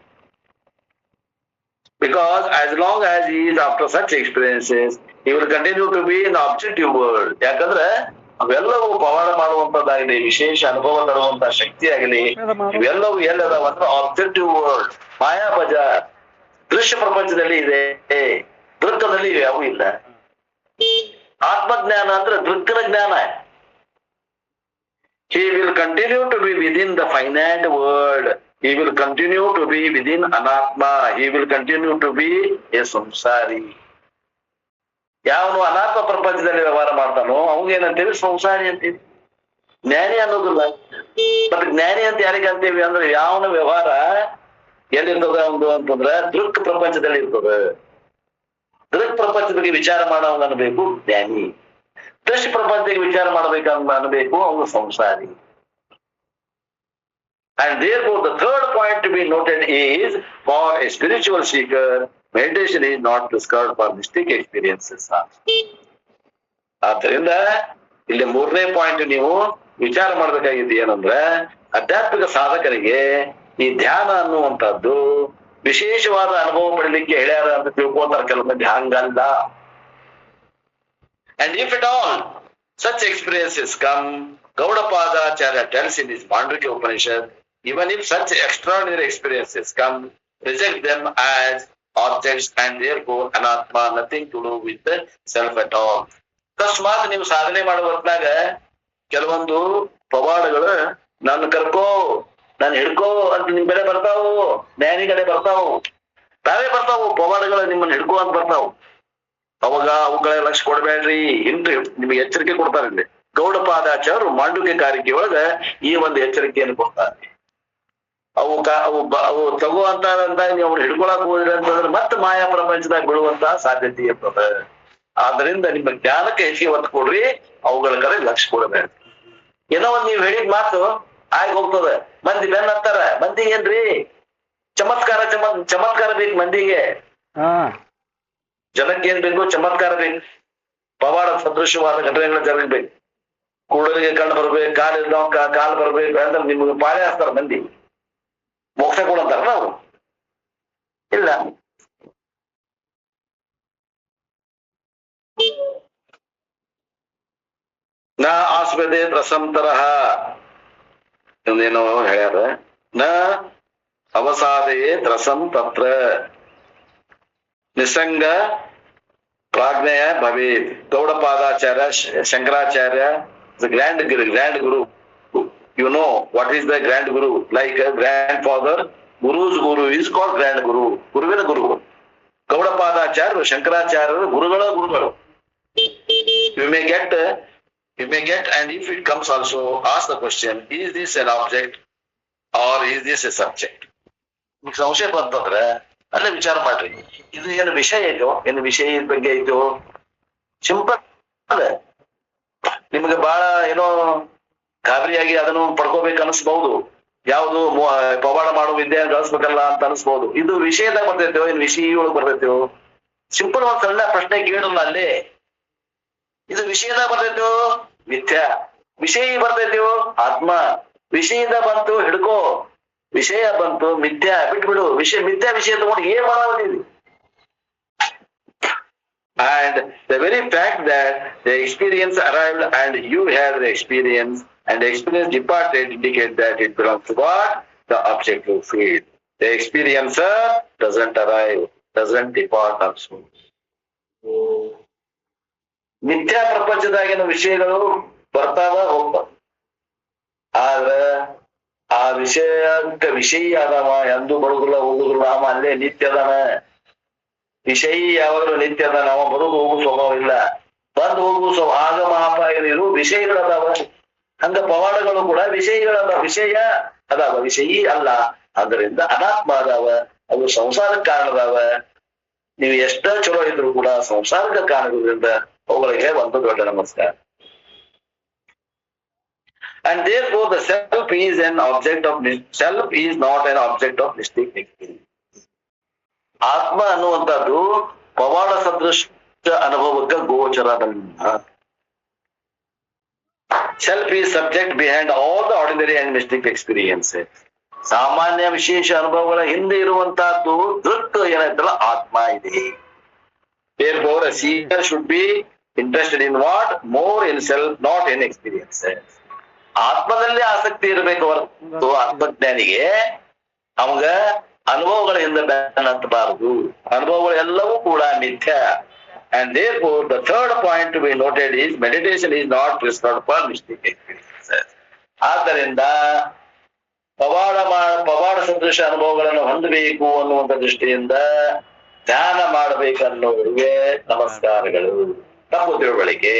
Because as long as he is after such experiences, he will continue to be in the objective world. ಯಾಕಂದ್ರೆ ಅವೆಲ್ಲವೂ ಪವಾಡ ಮಾಡುವಂತದ್ದಾಗಲಿ, ವಿಶೇಷ ಅನುಭವ ತರುವಂತ ಶಕ್ತಿ ಆಗಲಿ, ಇವೆಲ್ಲವೂ ಎಲ್ಲದಾವ ಅಂದ್ರೆ ಆಬ್ಜೆಕ್ಟಿವ್ ವರ್ಲ್ಡ್, ಮಾಯಾ ಬಜಾರ್, ದೃಶ್ಯ ಪ್ರಪಂಚದಲ್ಲಿ ಇದೆ. ದೃಕ್ಕದಲ್ಲಿ ಯಾವೂ ಇಲ್ಲ. ಆತ್ಮಜ್ಞಾನ ಅಂದ್ರೆ ದೃಕ್ಕನ ಜ್ಞಾನ. He will continue to be within the finite world. He will continue to be within anatma. He will continue to be a samsari. ಯಾವನು ಅನಾತ್ಮ ಪ್ರಪಂಚದಲ್ಲಿ ವ್ಯವಹಾರ ಮಾಡ್ತಾನೋ ಅವಂಗೇನಂತೀವಿ? ಸಂಸಾರಿ ಅಂತೀವಿ. ಜ್ಞಾನಿ ಅನ್ನೋದಿಲ್ಲ. ಮತ್ತೆ ಜ್ಞಾನಿ ಅಂತ ಯಾರಿಗೆ ಅಂತೀವಿ ಅಂದ್ರೆ ಯಾವನ ವ್ಯವಹಾರ ಎಲ್ಲಿರ್ತದ ಒಂದು ಅಂತಂದ್ರೆ ದೃಕ್ ಪ್ರಪಂಚದಲ್ಲಿ ಇರ್ತದೆ. ದೃಕ್ ಪ್ರಪಂಚದ ಬಗ್ಗೆ ವಿಚಾರ ಮಾಡೋಂಗ ಅನ್ಬೇಕು ಜ್ಞಾನಿ. ದೃಶ್ಯ ಪ್ರಪಂಚಕ್ಕೆ ವಿಚಾರ ಮಾಡ್ಬೇಕಂತ ಅನ್ಬೇಕು ಅವನು ಸಂಸಾರಿ. And therefore the third point to be noted is, for a spiritual seeker, meditation is not prescribed for mystic experiences. ಆದ್ದರಿಂದ ಇಲ್ಲಿ 3ನೇ ಪಾಯಿಂಟ್ ನೀವು ವಿಚಾರ ಮಾಡ್ಬೇಕಾಗಿದ್ದು ಏನಂದ್ರೆ, ಆಧ್ಯಾತ್ಮಿಕ ಸಾಧಕರಿಗೆ ಈ ಧ್ಯಾನ ಅನ್ನುವಂಥದ್ದು ವಿಶೇಷವಾದ ಅನುಭವ ಪಡಿಲಿಕ್ಕೆ ಹೇಳ್ಯಾರ ಅಂತ ತಿಳ್ಕೊತಾರ ಕೆಲವು ಮಂದಿ. ಹಂಗಲ್ಲ. And if at all such experiences come, Gaudapadacharya tells in his Mandukya Upanishad, even if such extraordinary experiences come, reject them as objects and therefore anatma, nothing to do with the self at all. ಅಕಸ್ಮಾತ್ ನೀವು ಸಾಧನೆ ಮಾಡುವ ಹೊತ್ನಾಗ ಕೆಲವೊಂದು ಪವಾಡಗಳು ನನ್ನ ಕರ್ಕೋ, ನಾನು ಹಿಡ್ಕೋ ಅಂತ ನಿಮ್ ಬೆಲೆ ಬರ್ತಾವು, ಜ್ಞಾನಿಗಳೇ ಬರ್ತಾವು, ತಾವೇ ಬರ್ತಾವು ಪವಾಡಗಳು ನಿಮ್ಮನ್ನ ಹಿಡ್ಕೋ ಅಂತ ಬರ್ತಾವು. ಅವಾಗ ಅವುಗಳ ಲಕ್ಷ್ಯ ಕೊಡ್ಬೇಡ್ರಿ ಹಿಂದೆ ನಿಮಗೆ ಎಚ್ಚರಿಕೆ ಕೊಡ್ತಾರೆ. ಇಲ್ಲಿ ಗೌಡಪಾದಾಚಾರ್ಯರು ಮಾಂಡುಕ್ಯ ಕಾರಿಕೆ ಒಳಗ ಈ ಒಂದು ಎಚ್ಚರಿಕೆಯನ್ನು ಕೊಡ್ತಾರೆ. ಅವು ತಗೋ ಅಂತ ನೀವು ಅವ್ರು ಹಿಡ್ಕೊಳಕ್ ಹೋದ್ರಿ ಅಂತಂದ್ರೆ ಮತ್ತೆ ಮಾಯಾ ಪ್ರಪಂಚದಾಗ ಬೀಳುವಂತಹ ಸಾಧ್ಯತೆ ಇರ್ತದೆ. ಆದ್ರಿಂದ ನಿಮ್ಮ ಜ್ಞಾನಕ್ಕೆ ಹೆಚ್ಚಿಗೆ ಒತ್ತು ಕೊಡ್ರಿ, ಅವುಗಳ ಕಡೆ ಲಕ್ಷ್ಯ ಕೊಡಬೇಡ. ಏನೋ ಒಂದ್ ನೀವ್ ಹೇಳಿದ ಮಾತು ಆಗಿ ಹೋಗ್ತದೆ. ಮಂದಿ ಬೆನ್ ಹತ್ತಾರ, ಮಂದಿ ಏನ್ರಿ ಚಮತ್ಕಾರ ಬೇಕು ಮಂದಿಗೆ. ಜನಕ್ಕೆ ಏನ್ ಬೇಕು? ಚಮತ್ಕಾರ ಬೇಕು, ಪವಾಡ ಸದೃಶವಾದ ಘಟನೆಗಳ ಜರಗಬೇಕು, ಕೂಡಲಿಗೆ ಕಣ್ಣು ಬರ್ಬೇಕು, ಕಾಲು ಬರ್ಬೇಕು ಅಂದ್ರೆ ನಿಮ್ಗೆ ಪಾಳೆ ಹಾಕ್ತಾರ ಮಂದಿ. ಮೋಕ್ಷ ಕೊಡಂತಾರ ನಾವು ಇಲ್ಲ. ನ ಆಸ್ಪದೆ ರಸಂತರಹ ಎಂದೇನೋ ಹೇಳ್ಯಾರ. ನ ಅವಸಾದೆಯೇ ರಸಂ ತತ್ರ ನಿಸಂಗ ಪ್ರಾಜ್ಞೆಯ ಭವೇತ್. Gaudapadacharya, Shankaracharya, the grand guru. You know what is the grand guru? Like a grandfather, guru's guru is called grand guru. ಗುರುವಿನ ಗುರು ಗೌಡಪಾದಾಚಾರ್ಯರು, ಶಂಕರಾಚಾರ್ಯರು ಗುರುಗಳು. You may get, and if it comes also, ask the question, is this an object or is this a subject? ನಿಮ್ಗೆ ಸಂಶಯ ಬಂತಂದ್ರೆ ಅಲ್ಲೇ ವಿಚಾರ ಮಾಡ್ರಿ, ಇದು ಏನು ವಿಷಯ ಐತೋ, ಏನು ವಿಷಯದ ಬಗ್ಗೆ ಐತೋ. ಸಿಂಪಲ್. ನಿಮ್ಗೆ ಬಹಳ ಏನೋ ಗಾಬರಿಯಾಗಿ ಅದನ್ನು ಪಡ್ಕೋಬೇಕು ಅನಿಸ್ಬಹುದು. ಯಾವುದು ಪವಾಡ ಮಾಡುವ ವಿದ್ಯೆ ಗಳಿಸ್ಬೇಕಲ್ಲ ಅಂತ ಅನಿಸ್ಬಹುದು. ಇದು ವಿಷಯದಾಗ ಬರ್ತೈತೋ ಏನು ವಿಷಯೊಳಗೆ ಬರ್ತೈತೋ? ಸಿಂಪಲ್ ಒಂದ್ ಸಣ್ಣ ಪ್ರಶ್ನೆ ಕೇಳಲ್ಲ ಅಲ್ಲೇ. ಇದು ವಿಷಯದಾಗ ಬರ್ತೈತೋ ಮಿಥ್ಯಾ, ವಿಷಯ ಬರ್ತೈತೋ ಆತ್ಮ. ವಿಷಯದ ಬಂತು ಹಿಡ್ಕೋ, ವಿಷಯ ಬಂತು ಮಿಥ್ಯಾ ಬಿಟ್ಬಿಡು. ಮಿಥ್ಯಾ ವಿಷಯ ತಗೊಂಡು ಏನ್ ಮಾಡೋದಿದೆ? And the very fact that the experience arrived and you had the experience and the experience departed indicate that it belongs to what? The objective field. The experiencer doesn't arrive, doesn't depart also. ಮಿಥ್ಯಾ ಪ್ರಪಂಚದಾಗಿನ ವಿಷಯಗಳು ಬರ್ತಾವ ಹೋಗ್ತಾವ. ಆದ್ರೆ ಆ ವಿಷಯಕ್ಕೆ ವಿಷಯ ಅದಾವ, ಎಂದೂ ಬರುದಿಲ್ಲ ಹೋಗುದಿಲ್ಲ. ಅವ ಅಲ್ಲೇ ನಿತ್ಯ ಅದಾನ. ವಿಷಯಿ ಯಾವಾಗಲೂ ನಿತ್ಯ ಅದಾನ. ಅವ ಬರುದು ಹೋಗು ಸ್ವಭಾವ ಇಲ್ಲ, ಬಂದು ಹೋಗು ಸ್ವಭಾವ. ಆಗ ಮಹಾಪಾಯರು ವಿಷಯಗಳದಾವ. ಹಂಗ ಪವಾಡಗಳು ಕೂಡ ವಿಷಯಗಳದಾವ. ವಿಷಯ ಅದಾವ, ವಿಷಯಿ ಅಲ್ಲ. ಅದರಿಂದ ಅನಾತ್ಮ ಅದಾವ, ಅವು ಸಂಸಾರಕ್ಕೆ ಕಾರಣ ಅದಾವ. ನೀವು ಎಷ್ಟ ಚಲೋ ಇದ್ರು ಕೂಡ ಸಂಸಾರಕ್ಕೆ ಕಾರಣದಿಂದ ಅವುಗಳಿಗೆ ಒಂದು ದೊಡ್ಡ ನಮಸ್ಕಾರ. And therefore the self is not an object of mystic experience. ಆತ್ಮ ಅನ್ನುವಂಥದ್ದು ಪವಾಡ ಸದೃಶ ಅನುಭವಕ್ಕೆ ಗೋಚರವಲ್ಲ. Self is subject behind all the ordinary and mystic experiences. ಸಾಮಾನ್ಯ ವಿಶೇಷ ಅನುಭವಗಳ ಹಿಂದೆ ಇರುವಂತಹದ್ದು ದೃಕ್ ಏನೈತಲ್ಲ ಆತ್ಮ ಇದೆ. Therefore a seeker should be interested in what? More in self, not in experiences. ಆತ್ಮದಲ್ಲಿ ಆಸಕ್ತಿ ಇರಬೇಕು ಹೊರತು ಆತ್ಮಜ್ಞಾನಿಗೆ ಅವಾಗ ಅನುಭವಗಳ ಹಿಂದೆ ಬೆನ್ನತ್ತಬಾರದು. ಅನುಭವಗಳು ಎಲ್ಲವೂ ಕೂಡ ಮಿಥ್ಯ. And therefore the third point to be noted is meditation is not prescribed for mystic experiences. ಆದ್ದರಿಂದ ಪವಾಡ ಸದೃಶ ಅನುಭವಗಳನ್ನು ಹೊಂದಬೇಕು ಅನ್ನುವಂಥ ದೃಷ್ಟಿಯಿಂದ ಧ್ಯಾನ ಮಾಡಬೇಕನ್ನುವರಿಗೆ ನಮಸ್ಕಾರಗಳು. ತಪ್ಪು ತಿಳುವಳಿಕೆ.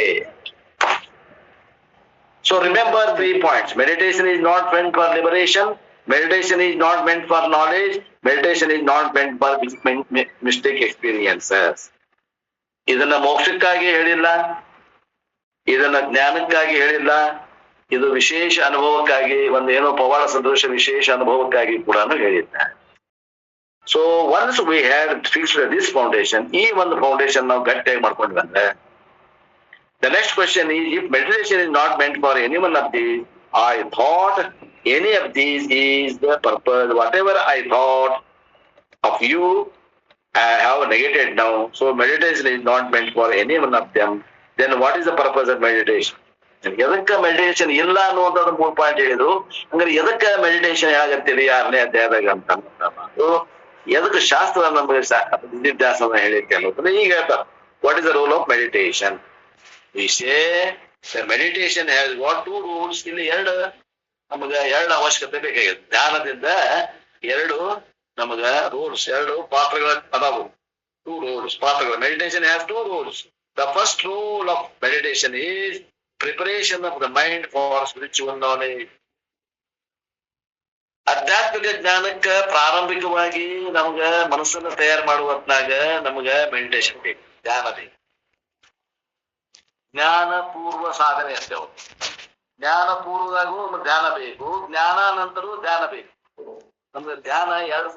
So remember 3 points. Meditation is not meant for liberation. Meditation is not meant for knowledge. Meditation is not meant for mystic experiences. ಇದನ್ನ ಮೋಕ್ಷಕ್ಕಾಗಿ ಹೇಳಿಲ್ಲ, ಇದನ್ನ ಜ್ಞಾನಕ್ಕಾಗಿ ಹೇಳಿಲ್ಲ. ಇದು ವಿಶೇಷ ಅನುಭವಕ್ಕಾಗಿ, ಒಂದು ಏನೋ ಪವಾಡ ಸದೃಶ ವಿಶೇಷ ಅನುಭವಕ್ಕಾಗಿ ಕೂಡ ಹೇಳಿದ್ದ. So once we had fixed this foundation, ಈ ಒಂದು ಫೌಂಡೇಶನ್ ನಾವು ಗಟ್ಟಿಯಾಗಿ ಮಾಡ್ಕೊಂಡ್ವಿ ಅಂದ್ರೆ the next question is, if meditation is not meant for any one of these, I thought any of these is the purpose. Whatever I thought, of you have negated now, so meditation is not meant for any one of them, then what is the purpose of meditation? ಎದಕ್ಕ meditation ಇಲ್ಲ ಅನ್ನುವಂಥದ್ದು 3 point ಹೇಳಿದ್ರು. ಹಂಗಾರೆ ಎದಕ್ಕ meditation ಹೇಳಕತ್ತೀರಿ 6ನೇ ಅಧ್ಯಾಯದಾಗ ಅಂತ ಮಾತು, ಎದಕ್ಕೆ ಶಾಸ್ತ್ರ ನಮಗೆ ವಿದ್ಯಾಭ್ಯಾಸನ ಹೇಳಿಕೆ ಅನ್ನೋದನ್ನ ಈಗ ಹೇಳ್ತಾರೆ. What is the role of meditation? ವಿಷಯ ಮೆಡಿಟೇಷನ್ ಹ್ಯಾಸ್ ವಾಟ್ 2 ರೂಲ್ಸ್. ಇಲ್ಲಿ ನಮಗ 2 ಅವಶ್ಯಕತೆ ಬೇಕಾಗಿದೆ. ಧ್ಯಾನದಿಂದ 2 ನಮಗ ರೂಲ್ಸ್, 2 ಪಾತ್ರಗಳ ಅದಾವು. 2 ರೂಲ್ಸ್ ಪಾತ್ರಗಳು. Meditation has 2 rules. The first rule of meditation is preparation of the mind for spiritual knowledge. ಆಧ್ಯಾತ್ಮಿಕ ಜ್ಞಾನಕ್ಕ ಪ್ರಾರಂಭಿಕವಾಗಿ ನಮಗ ಮನಸ್ಸನ್ನ ತಯಾರು ಮಾಡುವತ್ನಾಗ ನಮಗ ಮೆಡಿಟೇಷನ್ ಬೇಕು, ಧ್ಯಾನ ಬೇಕು. ಜ್ಞಾನ ಪೂರ್ವ ಸಾಧನೆ ಅಷ್ಟೇ. ಜ್ಞಾನ ಪೂರ್ವದಾಗೂ ಧ್ಯಾನ ಬೇಕು, ಜ್ಞಾನ ನಂತರ ಧ್ಯಾನ ಬೇಕು. ನಮ್ಗೆ ಧ್ಯಾನ 2